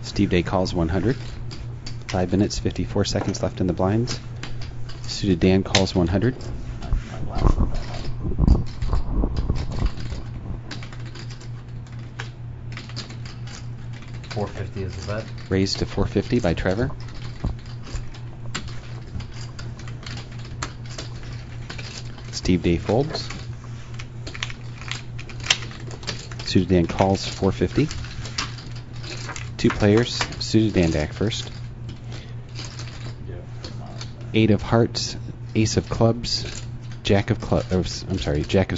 Steve Day calls 100. 5 minutes, 54 seconds left in the blinds. Suited Dan calls 100. $450 is the bet. Raised to 450 by Trevor. Steve Day folds. Suited Dan calls 450. 2 players. Suited Dan to act first. 8 of hearts, ace of clubs, jack of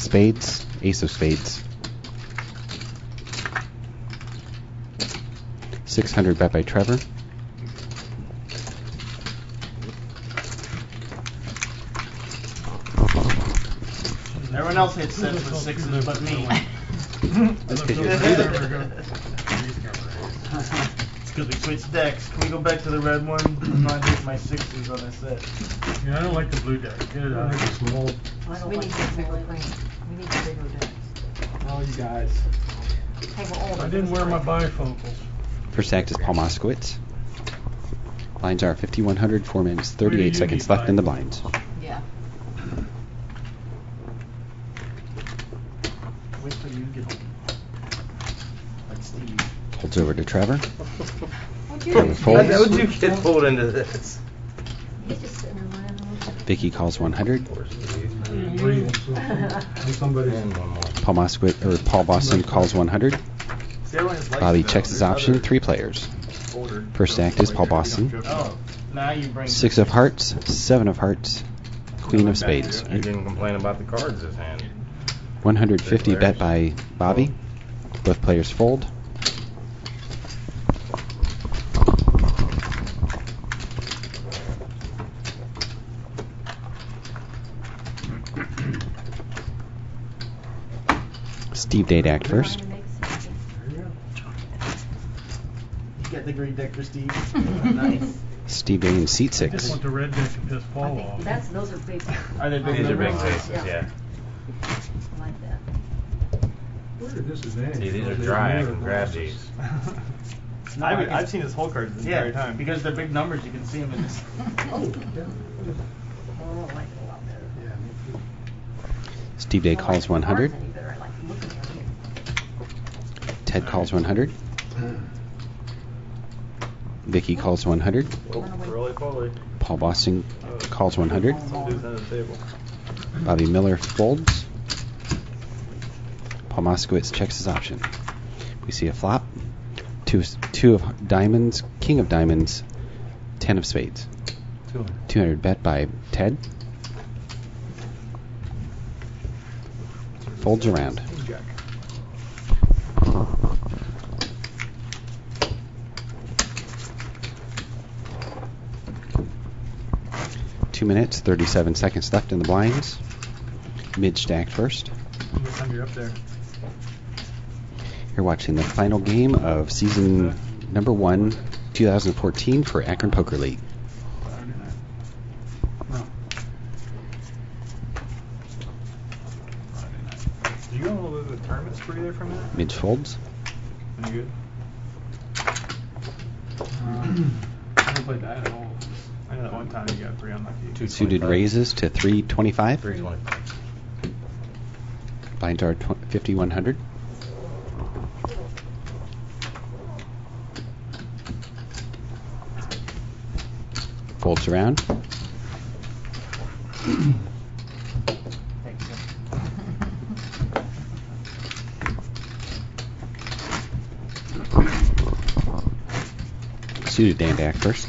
spades, ace of spades. 600 bet by Trevor. Everyone else hits sets with sixes but me. That's because you're It's because we switched decks. Can we go back to the red one? I'm not hitting my sixes on this set. Yeah, I don't like the blue deck. Get it out. Small. I don't We like need the to bigger small print. We need the bigger decks. Oh, you guys. Hey, we're older. I didn't wear my bifocals. First act is Paul Moskowitz. Blinds are 5100, 4 minutes, Where do 38 you seconds need left in the mine? blinds. Yeah. Wait till you get home. Like Steve. Holds over to Trevor. What'd Trevor you folds. How would you get pulled into this? He's just sitting there running around. Vicky calls 100. Somebody. And one more. Paul Moskowitz or Paul Boston calls 100. See, everyone just likes Bobby it, though. checks his There's option. other 3 players. older First girls act is like Paul that we don't Boston. joke about. Oh, now you bring 6 of hearts, 7 of hearts, queen of spades. He didn't complain about the cards his hand. 150 bet by Bobby. Both players fold. Steve Day to act first. You got the green deck for Steve. Nice. Steve Day in seat I just 6. want the red deck to piss I Paul think off. those are big. Are they big These are big numbers? faces, yeah. I like that. We're at a disadvantage. See, these are because dry. I they're can grab these. No, I've seen his whole cards this entire Yeah, time. because they're big numbers, you can see them in this. Oh, yeah. Oh, I like it a lot better. Yeah, me too. Steve Day I don't like calls the cards 100. any better. I like looking at them. Ted calls 100. Vicky calls 100. Roly poly. Paul Boston calls 100. Some dudes under the table. Bobby Miller folds. Paul Moskowitz checks his option. We see a flop. Two of diamonds, king of diamonds, 10 of spades. 200 bet by Ted. Folds around. Jack. Two minutes, 37 seconds left in the blinds. Mid stacked first. What time you're up there? You're watching the final game of season number 1, 2014 for Akron Poker League. Saturday night. No. Friday night. Did you go a little bit of the tournament spree there for a minute? Mid folds. Are you good? I haven't played that at all. I know that one time you got pretty unlucky. Suited raises to 325. 325. Blinds are 5100. Folds around. Suited Dan to act first.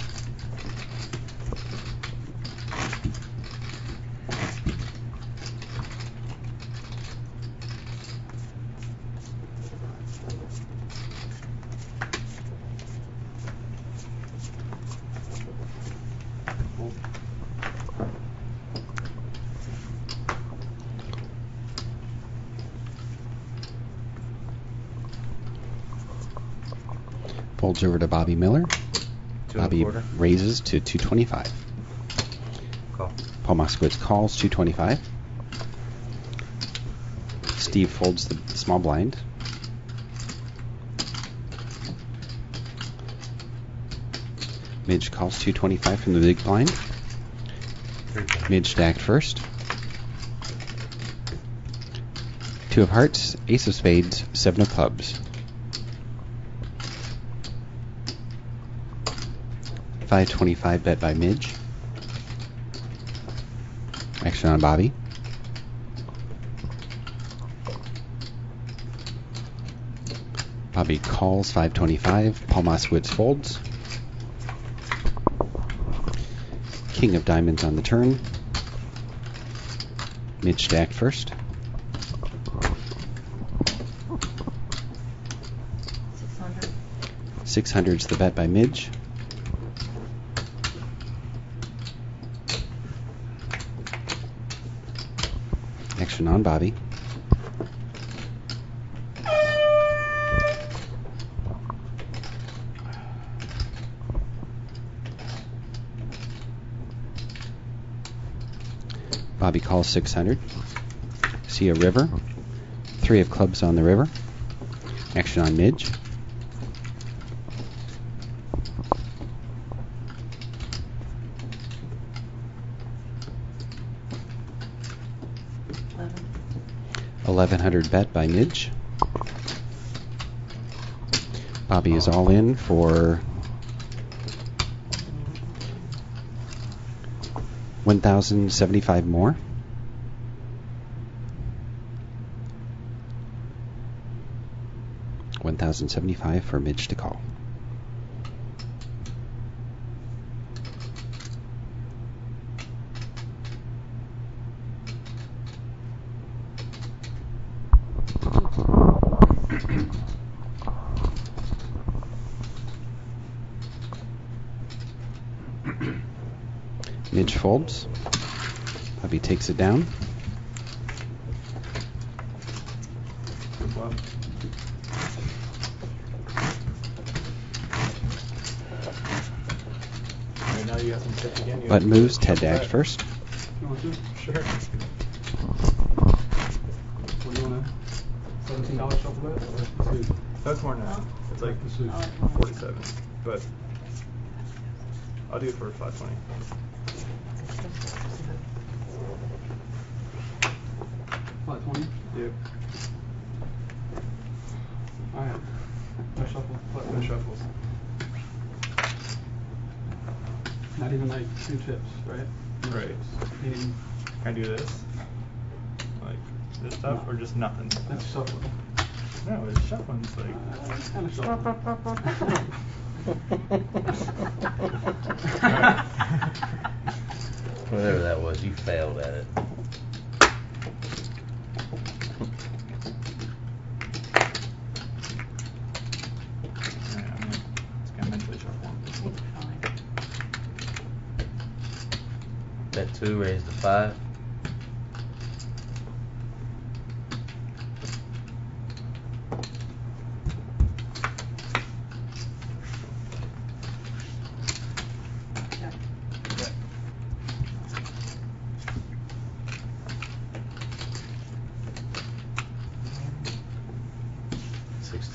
Folds over to Bobby Miller. Bobby 2.25. raises to 225. Call. Paul Moskowitz calls 225. Steve folds the small blind. Midge calls 225 from the big blind. Midge stacked first. 2 of hearts, ace of spades, 7 of clubs. 525 bet by Midge. Action on Bobby. Bobby calls 525. Paul Moskowitz folds. King of diamonds on the turn. Midge stacked first. 600's the bet by Midge. Action on Bobby. Bobby calls 600. See a river. 3 of clubs on the river. Action on Midge. $1,100 bet by Midge. Bobby is all in for $1,075 more. $1,075 for Midge to call. Midge folds. Bobby takes it down. Right now you got some chips again. Button moves. Ted to act first. You want to? Sure. What do you want to? $17 shuffle bet? Or the suit? That's more now. It's like The suit. 47, but I'll do it for 520. $520? Yep. Alright. No shuffle. No shuffles. Not even like 2 chips, right? Right. Meaning, Can I do this? Like this stuff, or just nothing? that's shuffling. No, it's shuffling. It's like. Kind of shuffling. Whatever that was, you failed at it. Bet 2, raised to 5.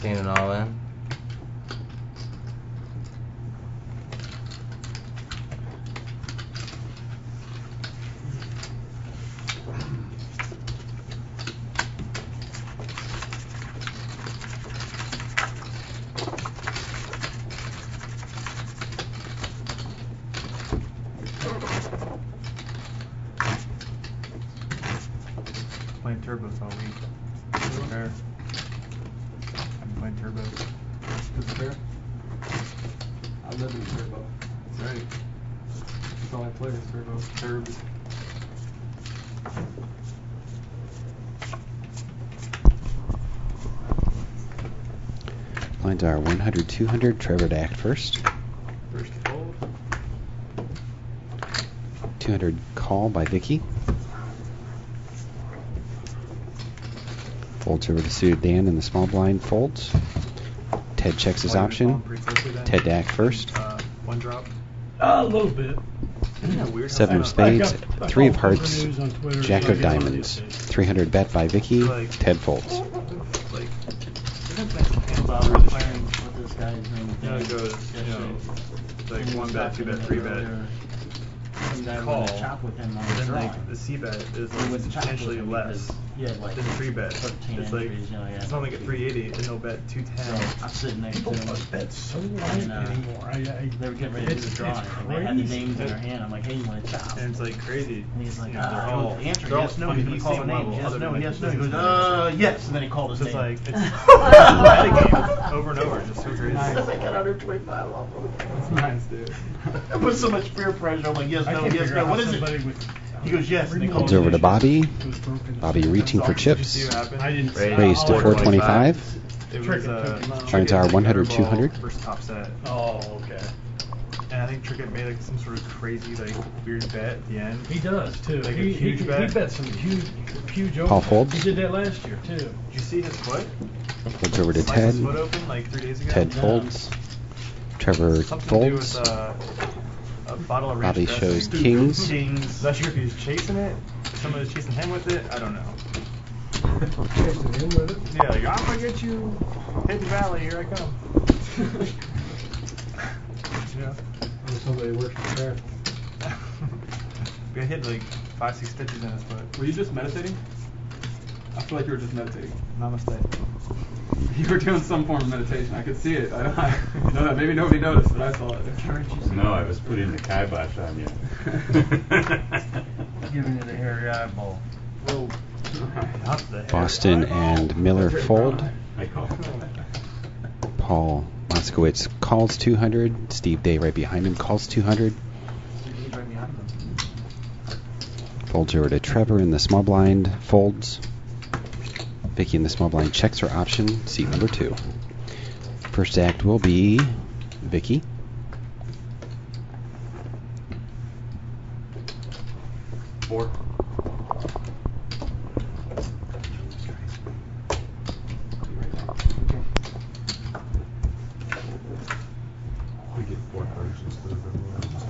And all in. Playing turbos all week. Fair. I'm playing turbos. Is it fair? I live in turbo. That's right. That's all I play is turbo. Turbs. Blinds are 100, 200. Trevor to act first. First to fold. 200 call by Vicky. Folds over to suited Dan in the small blind. Folds. Ted checks his Why you option. call him pretty closely then? Ted to act first. One drop. A little bit. Isn't that weird? Seven how of fast- spades, I three of follow hearts, News on Twitter, Jack so I of get all diamonds. these things. 300 bet by Vicky. Like- Ted folds. Like, About playing with this guy's name. you know, it goes, you know, like one bet, two bet, three bet. Some guy Call. went to chop with him on the Then drawing. like the C bet is He went to chop substantially with him less because he had, like, than the 3 bet. 13 It's like entries, you know, yeah. it's not like a 380 and they'll bet 210. So I'm sitting next to him. That's so light And, anymore. they were getting ready to do the drawing. And they had the names in their hand. I'm like, hey, you want to chop? And it's like crazy. And he's like, You know, they're all the answer, they're all yes, no. funny He's from gonna the call the same name. level, Yes, other no, than yes, the no. He goes, business. yes. And then he called his So it's name. like it's a game over and over. It's just so crazy. I got 125 off of him. That's nice, dude. I put so much peer pressure. I'm like, yes, I no, can't yes, figure no. out What how is it? somebody would- He goes, yes. And they call Folds his over to name. Bobby. was broken. Bobby reaching for Did you see chips. what happened? I didn't Raised to 425. It Trick was it took him out. Lines are Trickett 100, gutter 200. ball versus top set. Oh, okay. And I think Trickett made like some sort of crazy like weird bet at the end. He does too. Like a he huge bet. He bet some huge Paul over. folds. He did that last year too. Did you see his foot? Folds over to Sliced Ted. his foot open like 3 days ago. Ted folds. Trevor Something to do folds. with a bottle of Bobby ranch shows dressing. kings. Kings. Not sure if he was chasing it. Someone was chasing him with it. I don't know. Chasing him with it. Yeah, like I'm gonna get you. Hidden Valley, here I come. Yeah. Or somebody works for traffic. We hit like 5-6 stitches in his foot. Were you just meditating? I feel like you were just meditating. Namaste. You were doing some form of meditation. I could see it. I don't know that. Maybe nobody noticed, but I saw it. No, I was putting the kibosh on you. Giving you the hairy eyeball. Whoa. Not the hair. Boston and Miller fold. I call. Paul Moskowitz calls 200. Steve Day right behind him calls 200. He's right behind him. Folds over to Trevor in the small blind. Folds. Vicky in the small blind checks her option. Seat number 2. First act will be Vicky. Four. We get 4 cards instead of everyone else.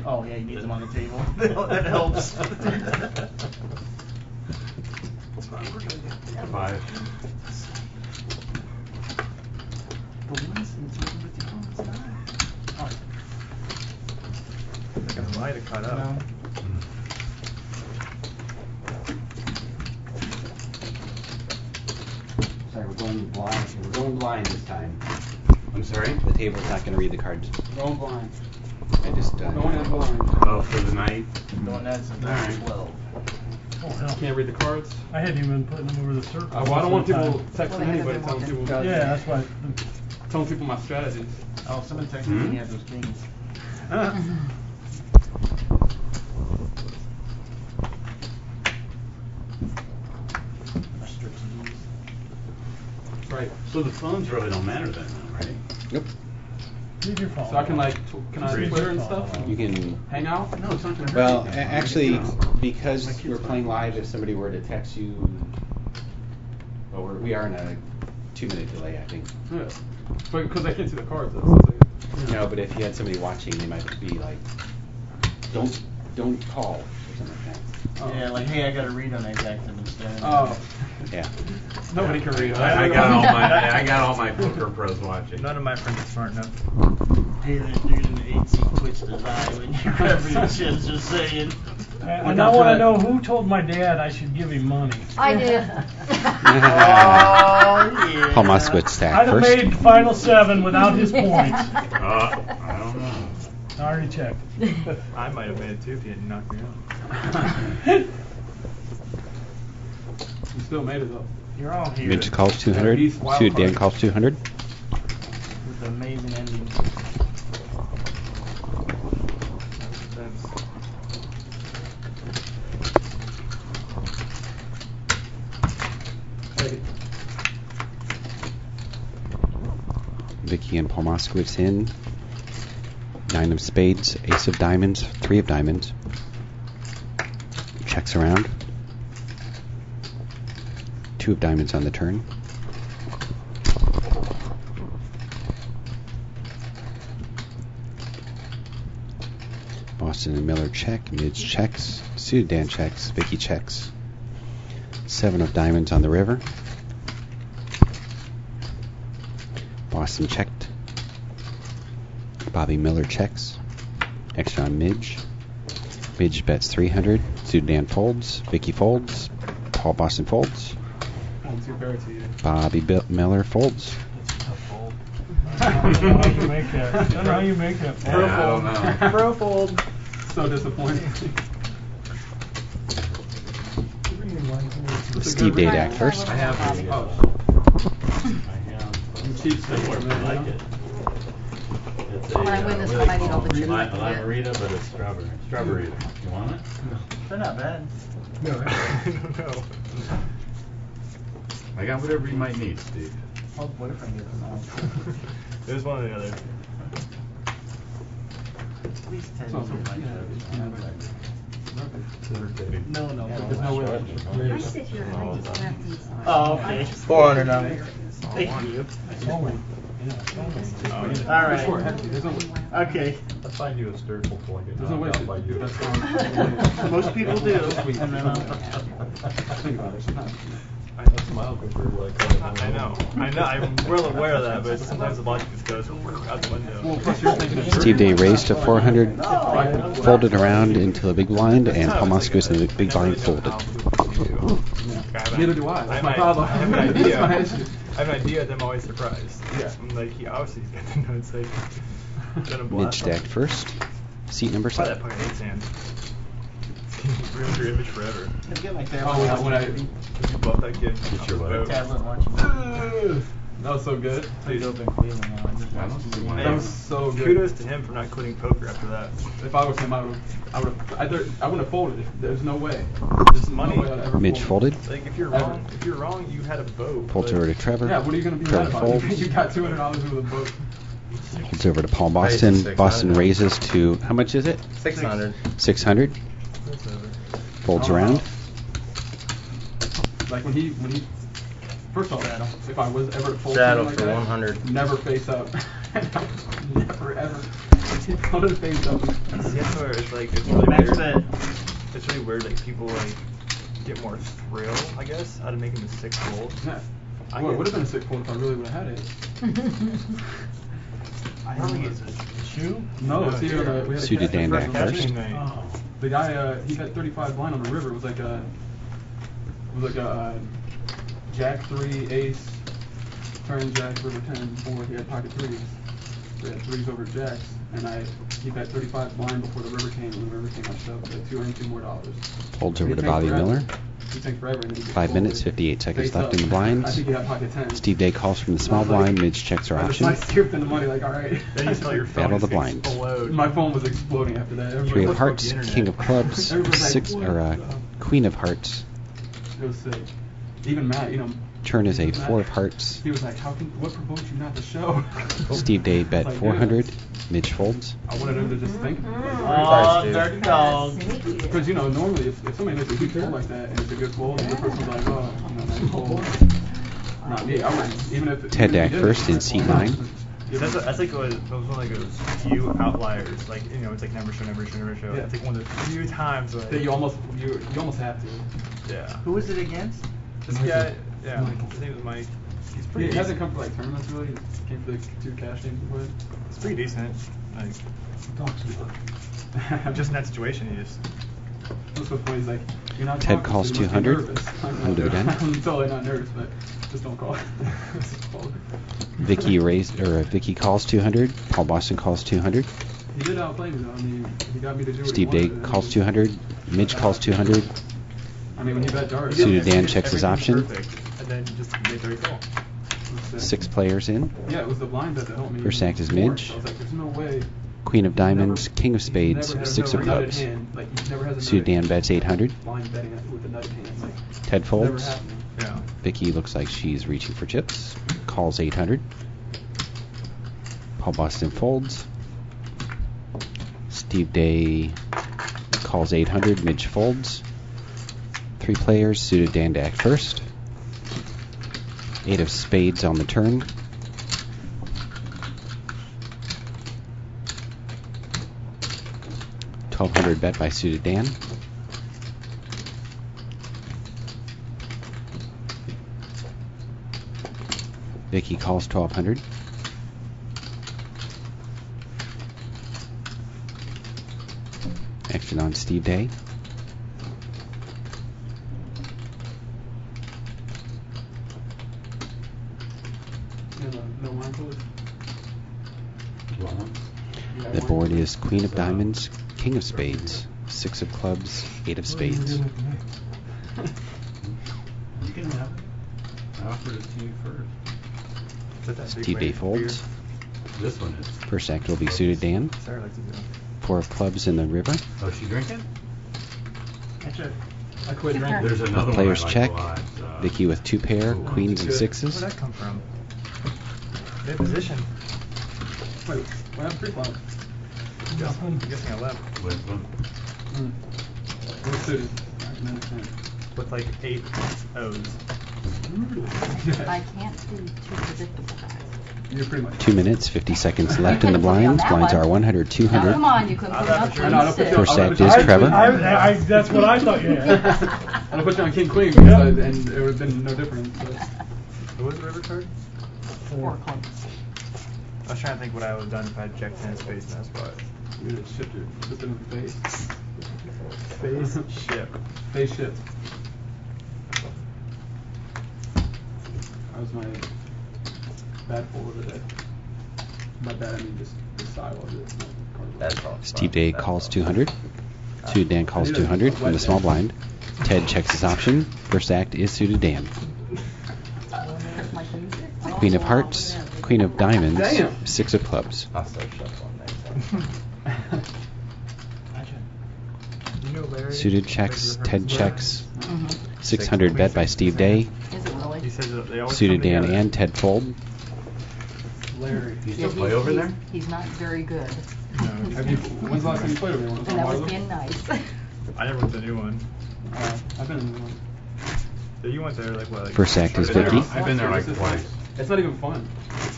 Oh, yeah, he needs them on the table. That helps. Five. But Winston's looking with the phone, it's not. I think I might have caught up. No. Sorry, we're going blind. We're going blind this time. I'm sorry? The table's not going to read the cards. Going blind. I just Going in blind. Oh, for the night? Going at since All right. 12. Oh, hell. Can't read the cards. I hadn't even been putting them over the circle. Well, I don't want people sometime. texting anybody telling people. Yeah, that's why. Telling people my strategies. Oh, someone texted me he had those kings. Right. So the phones really don't matter then, right? Nope. Leave your phone. So I can like, can I Read Twitter your and phone. stuff? You can. Hang out? No, it's not gonna hurt Well, anything. actually, because we're playing live, if somebody were to text you, well, we are in a 2-minute delay, I think. Yeah. But because I can't see the cards, that's the thing. No, but if you had somebody watching, they might be like, don't call or something like that. Oh. Yeah, like, hey, I got to read on that guy because I've been staring. Oh. Yeah. Nobody can read. I got all my poker pros watching. None of my friends are smart enough. Hey, that dude in the 8-seat twitched his eye when you grabbed your shit, just saying. I now want to know who told my dad I should give him money. I did. Oh, yeah. Paul Moskowitz stack I'd have first. made final 7 without his points. I don't know. I already checked. I might have made it too if you hadn't knocked me out. You still made it though. You're all here Mitch calls 200. Suited Dan calls 200. with an amazing ending. Vicky and Paul Moskowitz in. 9 of spades, ace of diamonds, 3 of diamonds. Checks around. 2 of diamonds on the turn. Boston and Miller check. Midge checks. Suited Dan checks. Vicky checks. 7 of diamonds on the river. Boston checked. Bobby Miller checks. Extra on Midge. Midge bets 300. Suited Dan folds. Vicky folds. Paul Boston folds. Bobby Miller folds. I don't know how you make that. I don't know how you make that. Pro fold. So disappointing. Steve Dadak first. I have the, Oh. Cheap stuff. I like it. It's When I win this one, I need all the chips I can get. Limerita, but it's strawberry. Strawberry. You want it? They're not bad. No, I don't know. I got whatever you might need, Steve. Oh, boyfriend gets them all. There's one or the other. At least 10. No. There's no way. I sit here and I just have these. Oh, okay. 400 on it. Thank you. All right. Okay. I'll find you a stirful before I get There's no way. knocked out by you. Most people do. And then Think about it. I smile because we're like, I know. I'm well aware of that, but sometimes the logic just goes out the window. Well, plus you're thinking of Steve Day raised to 400, folded around into the big blind, and Paul Moss goes to the big blind folded. Neither do I. That's my I problem. have an idea. That's my issue. I have an idea that I'm always surprised. Yeah. I'm like, he obviously has got the notes like, gonna Midge blast stacked first. Seat number Buy that 7. fucking 8 sand. Ruins your image forever. get my Oh, when I You bought that kid. It's your Boat. tablet watching. That was so good. Please open Cleveland now. I don't see why That not. was so good. Kudos to him for not quitting poker after that. If I was him, I wouldn't have folded. There's no way. Just money. No way I'd ever Midge folded. Like if you're Ever. wrong, you had a boat. Folds but- over to Trevor. Yeah, what are you going to be Trevor mad about? folds. You got $200 with a boat. Folds over to Paul Boston. 600. Boston raises to, how much is it? 600. 600. That's over. Folds I don't around. know. Like when he first off, if I was ever to fold Shadow something for like that, 100. never face up. Never ever. Don't face up. See, that's where it's like it's really Max weird. bet. It's really weird. Like people like get more thrill, I guess, out of making the 6 fold. Yeah. I Well, it get- would have been a 6 fold if I really would have had it. I don't think it's a shoe. No, it's here. We had a Suited Dan back catch first. night. Oh. The guy, he bet 35 blind on the river. It was like a Jack 3 ace, turn Jack river 10 4. He had pocket 3s. So he had 3s over Jacks, and he bet 35 blind before the river came. And the river came, I shoved $202 more. Folds over He to tanked Bobby forever. Miller. He tanked forever, and then he gets 5 minutes, folded. 58 seconds Face left up. in the blinds. I think he had pocket 10. Steve Day calls from the small And I was like- blind. Midge checks her I just option. like scooped in the money, like, all right. Then you smell your phone. Battle the just blinds. explode. My phone was exploding after that. Everybody 3 of was hearts, the internet. King of clubs, Everybody's like, 6 what or the- Queen of hearts. It was sick. Even Matt, Turn is a Matt, 4 of hearts. He was like, what provoked you not to show? Steve Day bet Like, 400. Midge folds. I wanted him to just think. Oh, dirty dog. Because normally if somebody makes a huge fold like that and it's a good fold, and the person's like, oh, nice fold. Not me. I wouldn't. Even if Ted even if Dak he did first it, in seat 9. That's like those one of those few outliers. Like it's like never show. Yeah. It's like one of the few times where that you almost have to. Yeah. Who was it against? This guy. Yeah. His name was Mike. He's pretty. He hasn't decent. come for like tournaments really. He came for the 2 cash games before. It's pretty decent. Like just in that situation, he just. That's the point. He's like, you're not Ted talking, calls so you must be 200. nervous. We'll do it again. I'm totally not nervous, but just don't call. Vicky calls 200. Paul Boston calls 200. He did outplay me though. I mean, he got me to do what Steve he Day wanted. calls 200. Midge calls 200. I mean, when he bet darts. Suited Dan checks his Everything's option. Perfect, and then just made 30 call. 6 players in. Yeah, it was the blind bet that helped me. First act is more. Midge. I was like, there's no way. Queen of diamonds, King of He spades, never has 6 of a nutted clubs. hand. Like, he never has a Suited nutted Dan bets 800. blind betting with a nutted hand. Like, Ted never folds. happened. Yeah. Vicky looks like she's reaching for chips. Calls 800. Paul Boston folds. Steve Day calls 800. Midge folds. 3 players. Suited Dan Dak first. 8 of spades on the turn. $1,200 bet by suited Dan. Vicky calls 1,200. Action on Steve Day. The board is Queen of Diamonds, King of Spades, 6 of Clubs, 8 of Spades. You can have it. I offered it to you first. Steve Day folds. This one is. First act will be suited Dan. 4 of Clubs in the river. Oh, is she drinking? I quit drinking. There's another one Players I like check. a lot. Vicky with 2 pair, queens and 6s. Where'd that come from? Good position. Wait, I have pre-flop. I'm guessing I left. With one. We're suited. With like 8 O's. I can't be too predictable, guys. You're pretty much. 2 minutes, 50 seconds left in the blinds. Blinds are 100, 200. Now, come on, you couldn't put it up 36. First act is Trevor. That's what I thought you had. I'm gonna put you on King Queen because and it would have been no different. So. What was the river card? 4 clubs. I was trying to think what I would have done if I had Jack 10 spades in that spot. You're gonna shift your system with face. Face ship. Face shift. That was my bad fold of the day. By bad, I mean just the style of it. That's all. Steve Day calls 200. Suited Dan calls 200 from the small blind. Ted checks his option. First act is suited Dan. Queen of Hearts, Queen of Diamonds, Damn. 6 of Clubs. I'll start shuffling next time. You know Larry? Suited checks, Ted checks. Mm-hmm. 600 bet by Steve Day. Is it really? He says that they always Suited come Dan together. and Ted fold. Larry. You still play over there? He's not very good. Have you, when's the last time you played over there? And that was being nice. I never went to the new one. I've been in the one. So you went there like what? Like First act is Vicky. I've been there like It's twice. It's not even fun.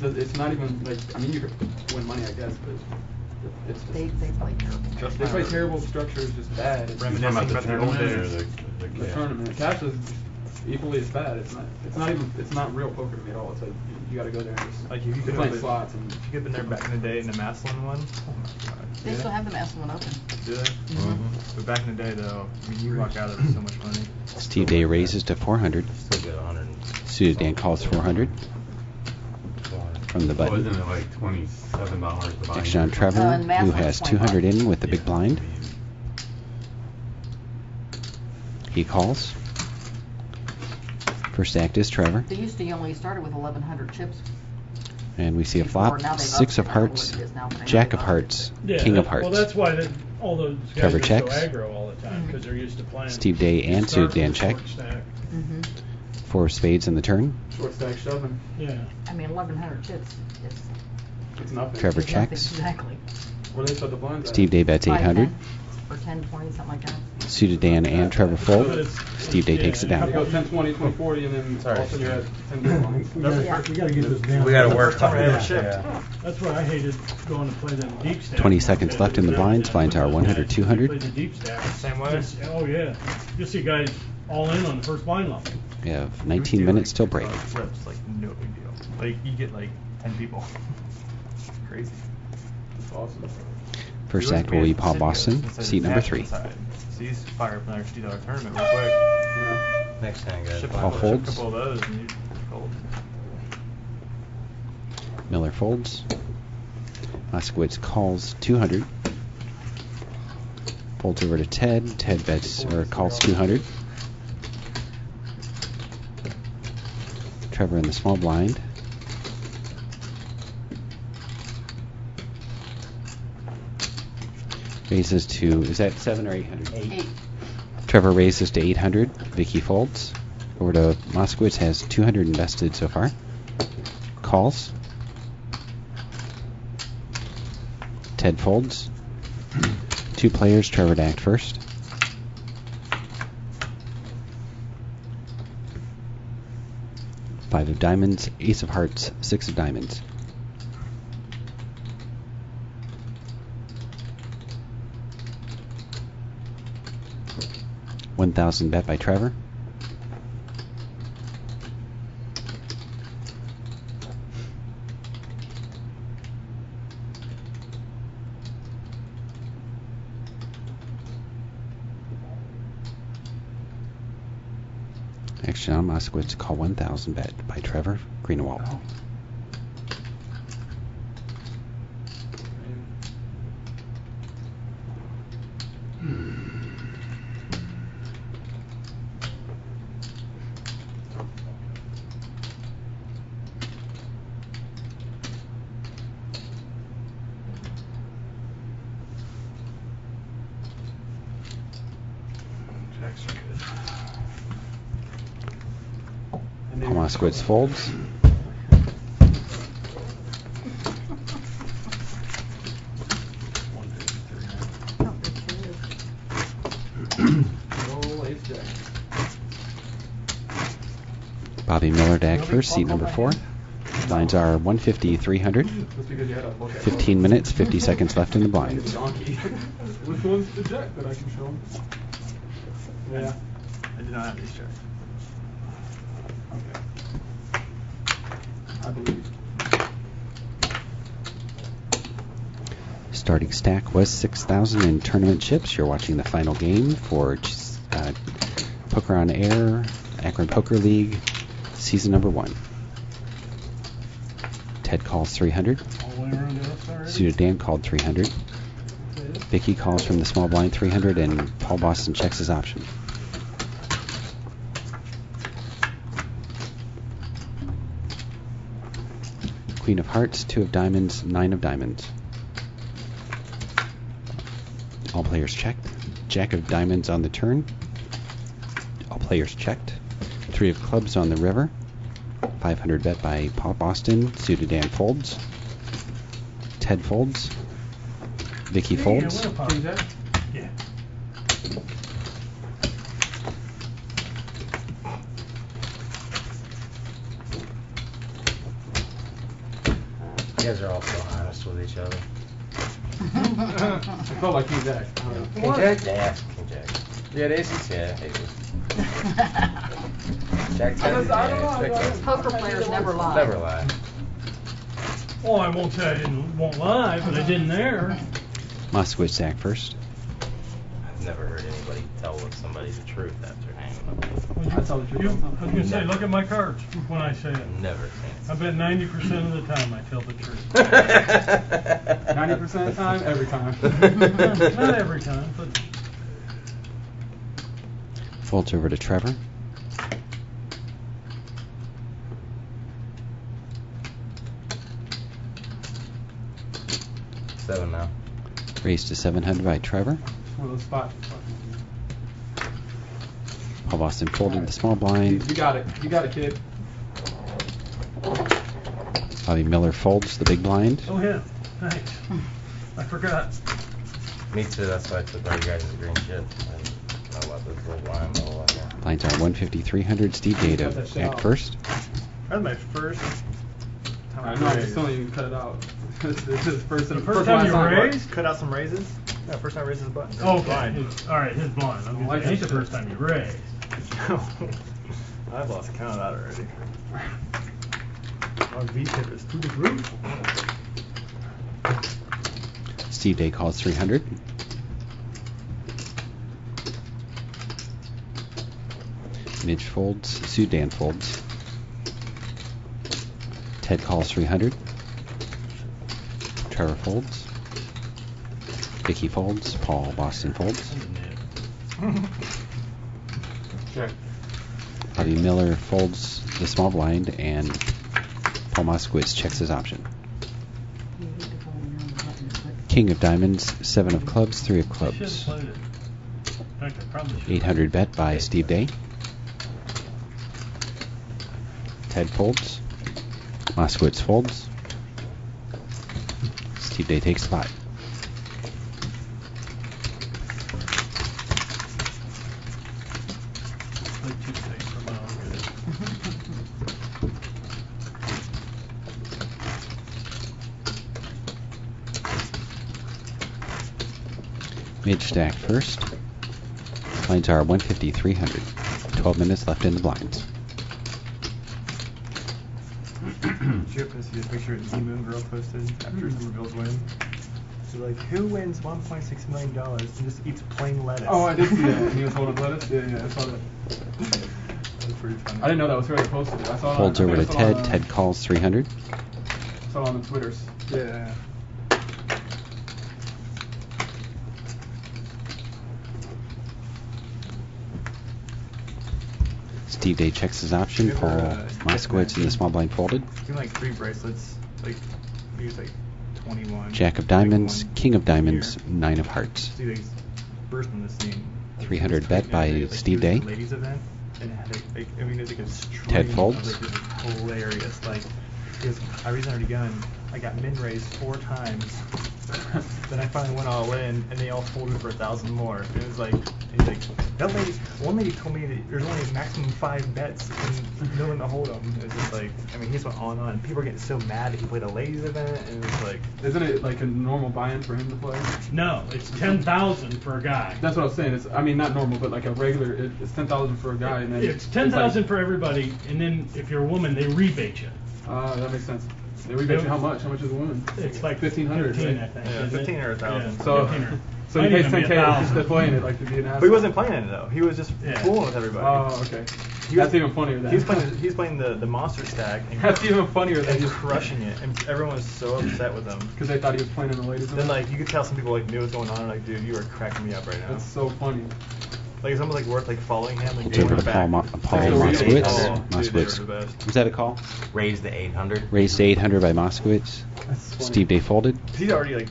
It's not even like, I mean, you could win money, I guess, but it's just. They play terrible. They play terrible, structure is just bad. It's You talking about the tournament or the the tournament. The cash is equally as bad. It's not real poker to me at all. It's like you got to go there and just Like if you could play have slots and. If you could have been there back in the day in the Maslin one. Oh my god. They still have the Maslin one open. Do they? Mm-hmm. But back in the day though, I mean you walk out of there with so much money. Steve Day raises to 400. Still get 100. Suited Dan calls 400 from the Wasn't button. it like $27 to buy? Action on Trevor, and who Maslin's has 21. 200 in with the big blind. He calls. First act is Trevor. They used to only started with 1,100 chips. And we see a Before, flop. now they've 6 of upped it. I don't know hearts, what it is now, but I know Jack they've of upped it. hearts, Yeah, King of well, hearts. that's why all those guys Trevor are checks. so aggro all the time, because they're used to playing. Steve Day and Start suited Dan with a check. short stack. Mm-hmm. 4 of spades in the turn. Short stack shoving. Yeah. I mean, 1,100 chips is It's nothing. Trevor is nothing, checks. exactly. Where they set the blinds at? Steve Day bets 800. 5, 10, or 10, 20, something like that. Suited Dan and Trevor fold. But it's- Steve Day takes it You down. go 10, 20, 20, 40, and then all of a sudden you're at 10 big blinds. We gotta get this down. We gotta work on Yeah. it. Yeah. That's why I hated going to play them deep stacks. 20 seconds left in the blinds. Blinds are 100, 200. Play the deep stacks. Same way? Oh, yeah. You'll see guys all in on the first blind level. We have 19 minutes till break. Flips like no big deal. Like you get like 10 people. Crazy. That's awesome. First act will be Paul Boston, seat number 3. So he's fire up another $50 tournament real quick. Yeah. Next time, guys. Ship Paul a folds. couple of those and you fold. Miller folds. Moskowitz calls 200. Folds over to Ted. Ted bets or calls 200. Trevor in the small blind. Raises to, is that 7 or 800? 8. Trevor raises to 800. Vicky folds. Over to Moskowitz, has 200 invested so far. Calls. Ted folds. 2 players, Trevor to act first. 5 of diamonds, ace of hearts, 6 of diamonds. $1,000 bet by Trevor. Action on Moskowitz, call 1,000 bet by Trevor Greenewald. Oh. Jacks are good. Moskowitz folds. Bobby Miller to act first, seat number 4. Blinds are 150, 300. 15 minutes, 50 seconds left in the blinds. Which one's the jack that I can show him? Yeah. I do not have these checks. I believe. Starting stack was 6,000 in tournament chips. You're watching the final game for Poker on Air, Akron Poker League, season number 1. Ted calls 300. Suited Dan called 300. Vicky calls from the small blind 300, and Paul Boston checks his option. Queen of hearts, 2 of diamonds, 9 of diamonds. All players checked. Jack of diamonds on the turn. All players checked. 3 of clubs on the river. 500 bet by Paul Boston. Suited Dan folds. Ted folds. Vicky folds. Yeah. You guys are all so honest with each other. I felt like King Jack. King Jack? Yeah, King Jack. You had aces? Yeah, aces. Jack 10? Yeah, Poker players never lie. Never lie. Well, I won't say I won't lie, but I didn't there. Moskowitz act first. I've never heard anybody tell somebody the truth after hanging up. I tell the truth. I was going to say, look at my cards when I say it. Never. I bet 90% of the time I tell the truth. 90% of the time, every time. Not every time, but... Folds over to Trevor. $7 now. Raised to 700 by Trevor. One of those spots. Paul Boston folded the small blind. You got it. You got it, kid. Bobby Miller folds the big blind. Oh, yeah. Thanks. I forgot. Me too, that's why I took all you guys the green chip. I didn't know about this little blind ball like that. Blinds are 150, 300. Steve Data act first. That was my first time I know, I was telling you to cut it out. This is first The first time you raised? Cut out some raises? Yeah, first time I raised his button. Okay. Alright, his blind. I'm like, ain't the first time you raised. I've lost count of that already. Our V-tip is through the roof. Steve Day calls 300. Midge folds. Sue Dan folds. Ted calls 300. Trevor folds. Vicky folds. Paul Boston folds. Check. Bobby Miller folds the small blind, and Paul Moskowitz checks his option. King of diamonds, 7 of clubs, 3 of clubs. 800 bet by Steve Day. Ted folds. Moskowitz folds. Steve Day takes the pot. Mid stacked first. Blinds are 150, 300. 12 minutes left in the blinds. Did you happen to see the picture that Z-Moon Girl posted after the Bills win? She's like, who wins $1.6 million and just eats plain lettuce? Oh, I did see that. He was holding lettuce? Yeah, I saw that. That was pretty funny. I didn't know that was her that posted it. I saw it Folds on, over I to think I saw it Ted. on, Ted calls 300. saw it on the Twitters. Yeah. Steve Day checks his option. Give Paul her, Moskowitz in the small blind folded. Give me like 3 bracelets. Like, he was like 21. Jack of diamonds, 21 king of diamonds, here. 9 of hearts. See, they burst on the scene. 300 bet by Like, Steve it was Day. a ladies event, and it had like, I mean, it was like a string Ted of, folds. like, this hilarious. Like, because I raised already gun, I got min raised 4 times. Then I finally went all in, and they all folded for 1,000 more. It was like, it's like that lady. One lady told me that there's only a maximum 5 bets and no one to hold them. It's just like, I mean, he just went on and on. People are getting so mad that he played a ladies event, and it was like, Isn't it like a normal buy-in for him to play? No, it's 10,000 for a guy. That's what I was saying. It's, I mean, not normal, but like a regular. It's 10,000 for a guy, and then It's 10,000 like, for everybody, and then if you're a woman, they rebate you. That makes sense. They rebate you how much? How much is a woman? It's like 1,500. 15, right? I think. yeah, isn't it? 15 or 1,000. Yeah, So, 15 or- so he might pays even be 10K just 1,000. to playing it, like to be an asshole. But he wasn't playing it though. He was just Yeah. fooling with everybody. Oh, okay. He That's was- even funnier then. He's playing the monster stack. And That's even funnier than and just crushing it, and everyone was so upset with him. because they thought he was playing in the ladies. Then like you could tell some people like knew what was going on. Like, dude, you are cracking me up right now. That's so funny. Like it's almost like worth like following him. Like It's over to Paul Moskowitz. Moskowitz. Was that a call? Raise the 800. Raised to 800 by Moskowitz. That's funny. Steve Day folded. He's already like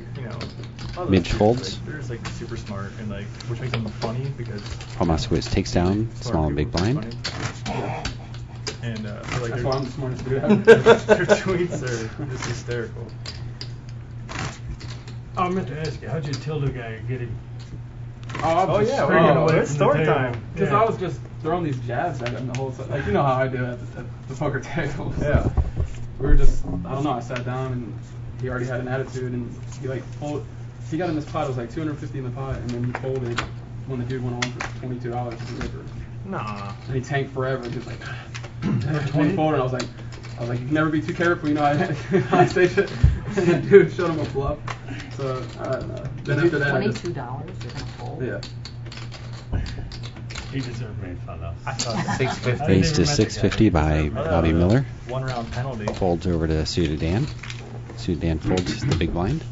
all those Mid dudes, folds. Like, they're just like super smart and like which makes them funny because Paul Moskowitz takes down smart small and big people are blind. funny. Yeah. And so like That's their- why I'm the smartest dude their tweets are just hysterical. Oh, I meant to ask you, how'd you tell the guy get him? Oh yeah, we're gonna win. It's story time. Because Yeah. I was just throwing these jabs at him the whole time. Like, you know how I do at the poker table. Yeah. We were just, I don't know, I sat down and he already had an attitude and he like folded. He got in this pot, it was like 250 in the pot, and then he folded when the dude went on for $22 at the river. Nah. And he tanked forever. He was like, 20 folded. I was like, you can never be too careful, you know, I say shit. And the dude showed him a bluff. So, I don't know. Then after that, I just, $22 you're gonna fold? yeah. He deserved made fun of. I thought 650. Raised to 650 by Bobby Miller. 1 round penalty. Folds over to Suda Dan. Suda Dan folds the big blind.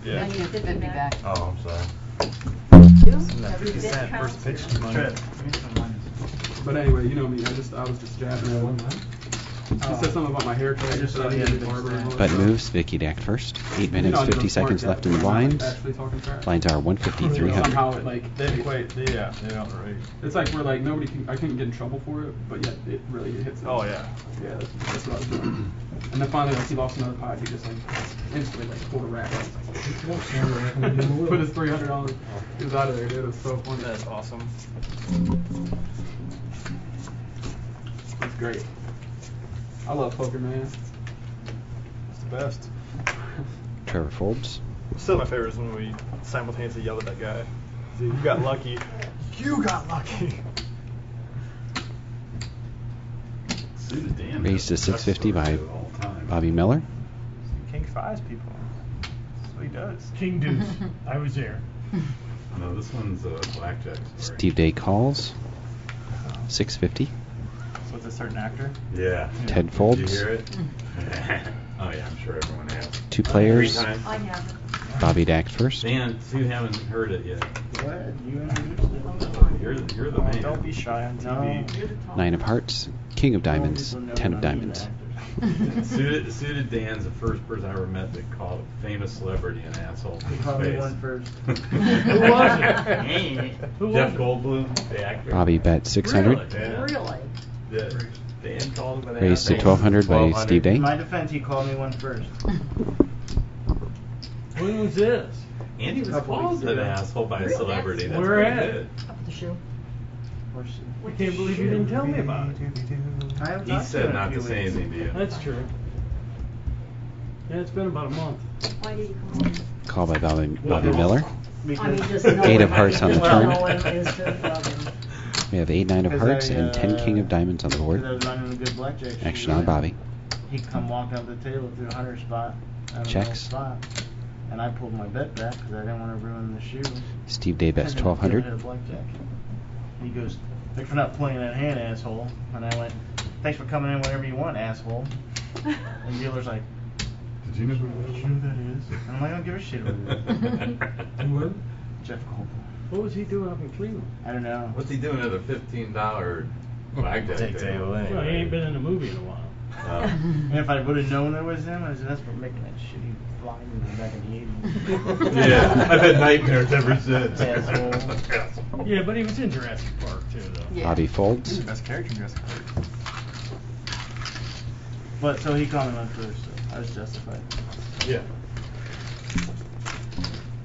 Yeah. I need a 50 back. Oh, I'm sorry. That 50 cent first pitch money. But anyway, you know me. I was just jabbing at him. He said something about my haircut. I just said I didn't get the barber. and all that But stuff. moves. Vicky Dak first. 8 You minutes, know, I'm 50 a smart seconds guy, left in the but I'm not blinds. actually talking trash. Blinds are 150, 300. Somehow it like They didn't quite. Yeah, they don't right. it's like we're like nobody can. I couldn't get in trouble for it, but yet it really hits. It. Oh yeah. Yeah, that's what I was doing. And then finally, like he lost another pot. He just like instantly like pulled a rack. I was like, put his $300 on. He was out of there, dude. It was so funny. That's awesome. It's great. I love poker, man. It's the best. Trevor folds. Still my favorite is when we simultaneously yell at that guy. You got lucky. You got lucky. Raised to 650 by Bobby Miller. King 5's people. That's what he does. King Deuce. I was there. No, this one's a blackjack story. Steve Day calls. 650. So it's a certain actor. Yeah. Ted Did folds. you hear it? Oh yeah, I'm sure everyone has. 2 players. 3 times. I haven't. Bobby Dak first. Dan, so you haven't heard it yet. What? You introduced it. You're the man. Don't be shy on TV. 9 of hearts. King of diamonds. 10 of diamonds. Suited Dan's the first person I ever met that called a famous celebrity an asshole. He called me one first. Who was it? Who was Jeff it? Goldblum, the actor. Bobby bet 600. Yeah. Really? Dan called him an Raised to asshole. 1200 by 1200. Steve Day. In my defense, he called me one first. When was this? Andy was Couple called weeks an ago. asshole by a Really? celebrity. That's Where pretty at? good. Up at the shoe. I can't believe you didn't tell me about it. I haven't He talked to said him in a not few to say weeks. anything to you. That's true. Yeah, it's been about a month. Why did you call him? Call by Bobby Miller. I mean, just know Eight of him. hearts on the Just turn. know him instead of love him. We have 8, 9 of hearts and 10 king of diamonds on the Because I board. was running a good blackjack. Action on Bobby. He come walking up the table through a 100 spot. Out of Checks. no spot. And I pulled my bet back because I didn't want to ruin the shoe. Steve Day bets And then he hit 1200. a blackjack. He goes, thanks for not playing that hand, asshole. And I went, thanks for coming in whenever you want, asshole. And dealer's like, Did you know who do you know who that is? And I'm like, I don't give a shit who it is. What? Jeff Goldblum. What was he doing up in Cleveland? I don't know. What's he doing at a $15 blackjack Take table? table Well, he ain't been in a movie in a while. And if I would have known it was him, I said, that's for making that shitty fly movie back in the 80s. Yeah, I've had nightmares ever since. Asshole. Yeah, but he was in Jurassic Park too, though. Yeah. Bobby folds. Best character in Jurassic Park. But so he called me on first, so I was justified. Yeah.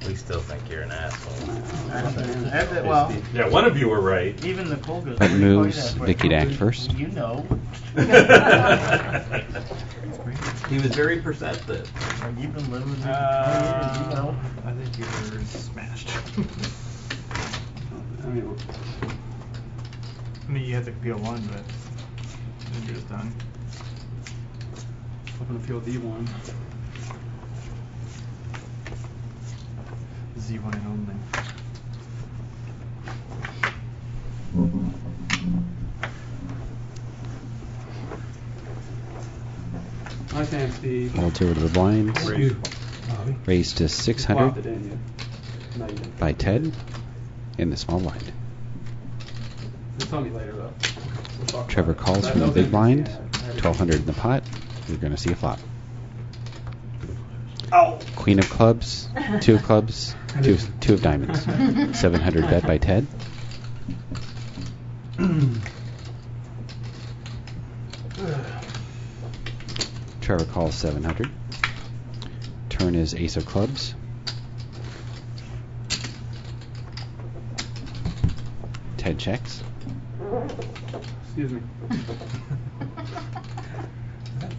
We still think you're an asshole. Well, Yeah, one of you were right. even Nicole goes. Button "What do you call moves, that for?" Vicky to act first. You know. He was very perceptive. Like, you've been living with me for 20 years, you know. I think you're smashed. I mean, you had to appeal one, but I think it was done. Open appeal D1. Z1 and only. Nice hand, Steve. Folds over to the blinds. Bobby. Raised to Blocked it, 600 didn't you? No, you didn't. by Ted in the small blind. You'll tell me later, though. We'll talk Trevor about it. calls That- from the those big things, blind. yeah, I had it. 1200 in the pot. You're going to see a flop. Oh. Queen of clubs, 2 of clubs, two of diamonds. 700 bet by Ted. Trevor calls 700. Turn is ace of clubs. Ted checks. Excuse me.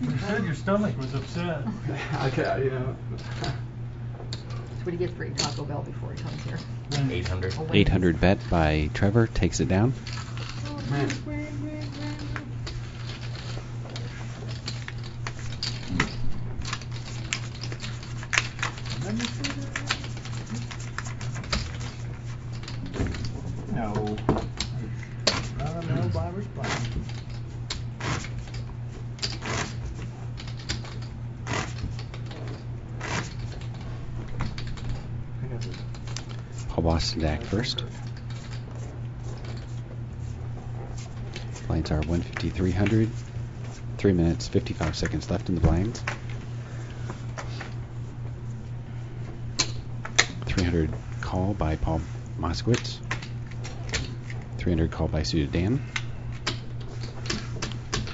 You said your stomach was upset. Okay, you know. That's what he gets for eating Taco Bell before he comes here. 800. 800 bet by Trevor takes it down. Man. No. Not a no Bobber's plan. Paul Boston to act first. Blinds are 150, 300. 3 minutes, 55 seconds left in the blinds. 300 call by Paul Moskowitz. 300 call by suited Dan.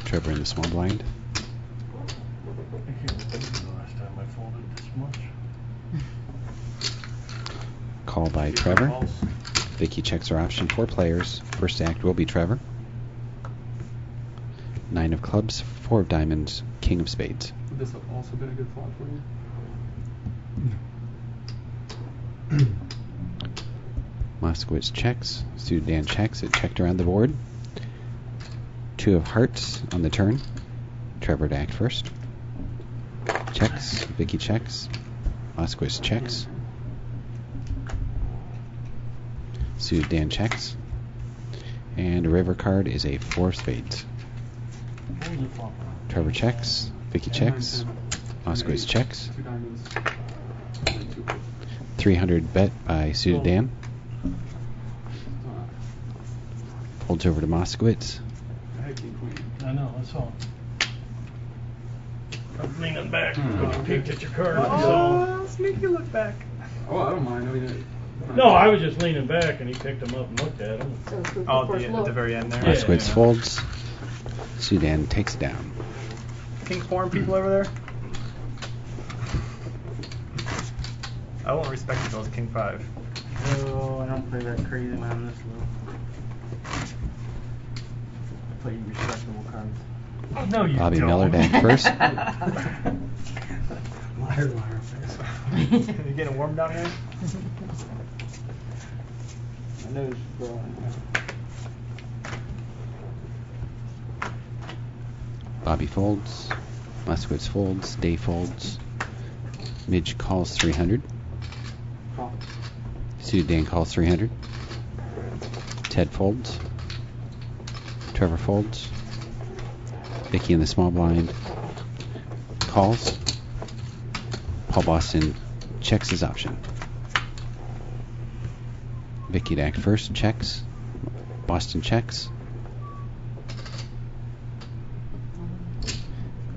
Trevor in the small blind. I can't believe the last time I folded this much. Call by Trevor. Vicky checks her option. 4 players. First to act will be Trevor. 9 of clubs, 4 of diamonds, king of spades. Would this have also been a good flop for you? Moskowitz checks. Suited Dan checks. It checked around the board. 2 of hearts on the turn. Trevor to act first. Checks. Vicky checks. Moskowitz checks. Suited Dan checks. And a river card is a 4 of spades. Trevor checks. Vicky checks. Moskowitz checks. 2 diamonds. And 2 clubs. 300 bet by suited Dan. Folds over to Moskowitz. I had king queen. I know, that's all. I'm leaning back when you peeked at your card. That's all. Let's make you look back. Oh, I don't mind. I mean, No, I was just leaning back and he picked them up and looked at them. So it's the Oh, first at look. the very end there. Yeah. Moskowitz folds. Sudan takes it down. King foreign people over there? I won't respect it if it was king 5. Oh, I don't play that crazy when I'm this low. I play respectable cards. Oh, no, you Bobby don't. Miller to act first. tired liar face. You getting warm down here? My nose is growing. Bobby folds. Moskowitz folds. Day folds. Midge calls 300. Call. Dan calls 300. Ted folds. Trevor folds. Vicky in the small blind calls. Paul Boston checks his option. Vicky to act first, checks. Boston checks.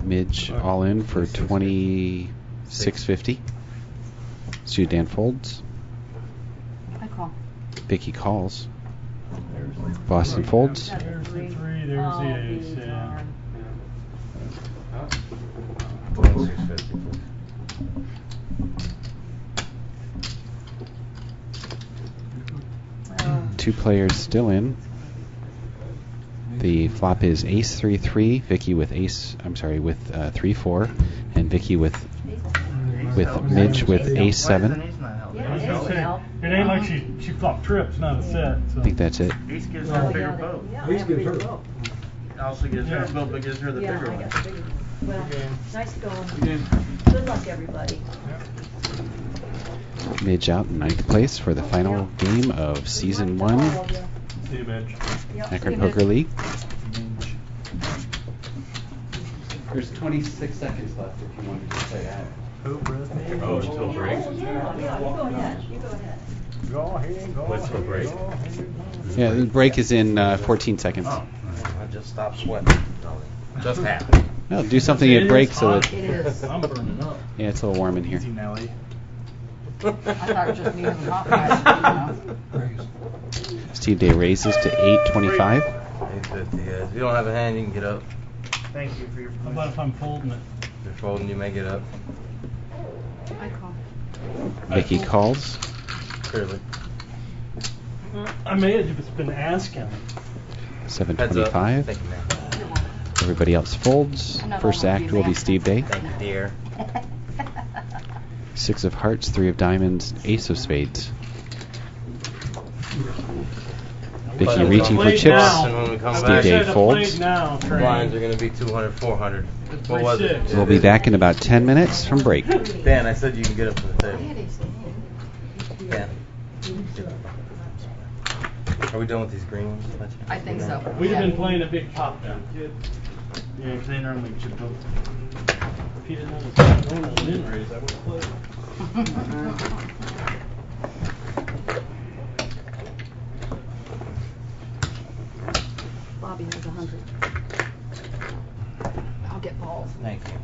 Midge all in for 26.50. Dan folds. I call. Vicky calls. Boston folds. There's the 3, there's the ace, yeah. 26.50. Two players still in. The flop is ace 3-3. Vicky with ace. I'm sorry, with 3-4, and Vicky with Midge with ace 7. It ain't like she flopped trips, not a set. So. I think that's it. Ace gives her a bigger boat. Ace gives her. Also gives her a boat, but gives her the Yeah, bigger I one. got the bigger one. Well, nice going. Again. Good luck, everybody. Midge out in 9th place for the final game of season 1 See you, Mitch. Akron Poker League. There's 26 seconds left if you wanted to play out. Oh, until break? Yeah, you go ahead. You go ahead. Go ahead, go What's the break? Yeah, the break is in 14 seconds. I just stopped sweating. Just happened. Well, do something at break so that. It is. I'm burning up. Yeah, it's a little warm in here. Easy, Nelly. I thought it was just me and the hot guys, Steve Day raises to 825. 850, guys. If you don't have a hand, you can get up. Thank you for your How about if I'm folding it? If you're folding, you may get up. I call. Vicky calls. Clearly. I may have just been asking. Heads up. 725. Thank you, man. Everybody else folds. Another First one act for you, will be man. Steve Day. Thank you, dear. 6 of hearts, 3 of diamonds, ace of spades. Vicky But reaching for Played chips. now. And when we come Steve back, Day I should've folds. played now, Trey. blinds are going to be 200, 400. What was it? 3-6. We'll be back in about 10 minutes from break. Dan, I said you can get up to the I table. had ace 10. Dan. Are we done with these green ones? I think so. We'd have Yeah. been playing a big pop down, kid. Yeah, because they normally chip up. If he didn't have his normal min raise, I would have played. Bobby has 100. I'll get balls. Thank you.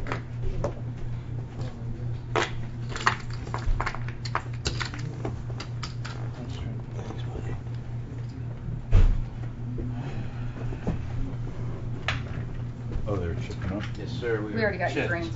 Oh, they're chipping up? Yes, sir. We already got your greens.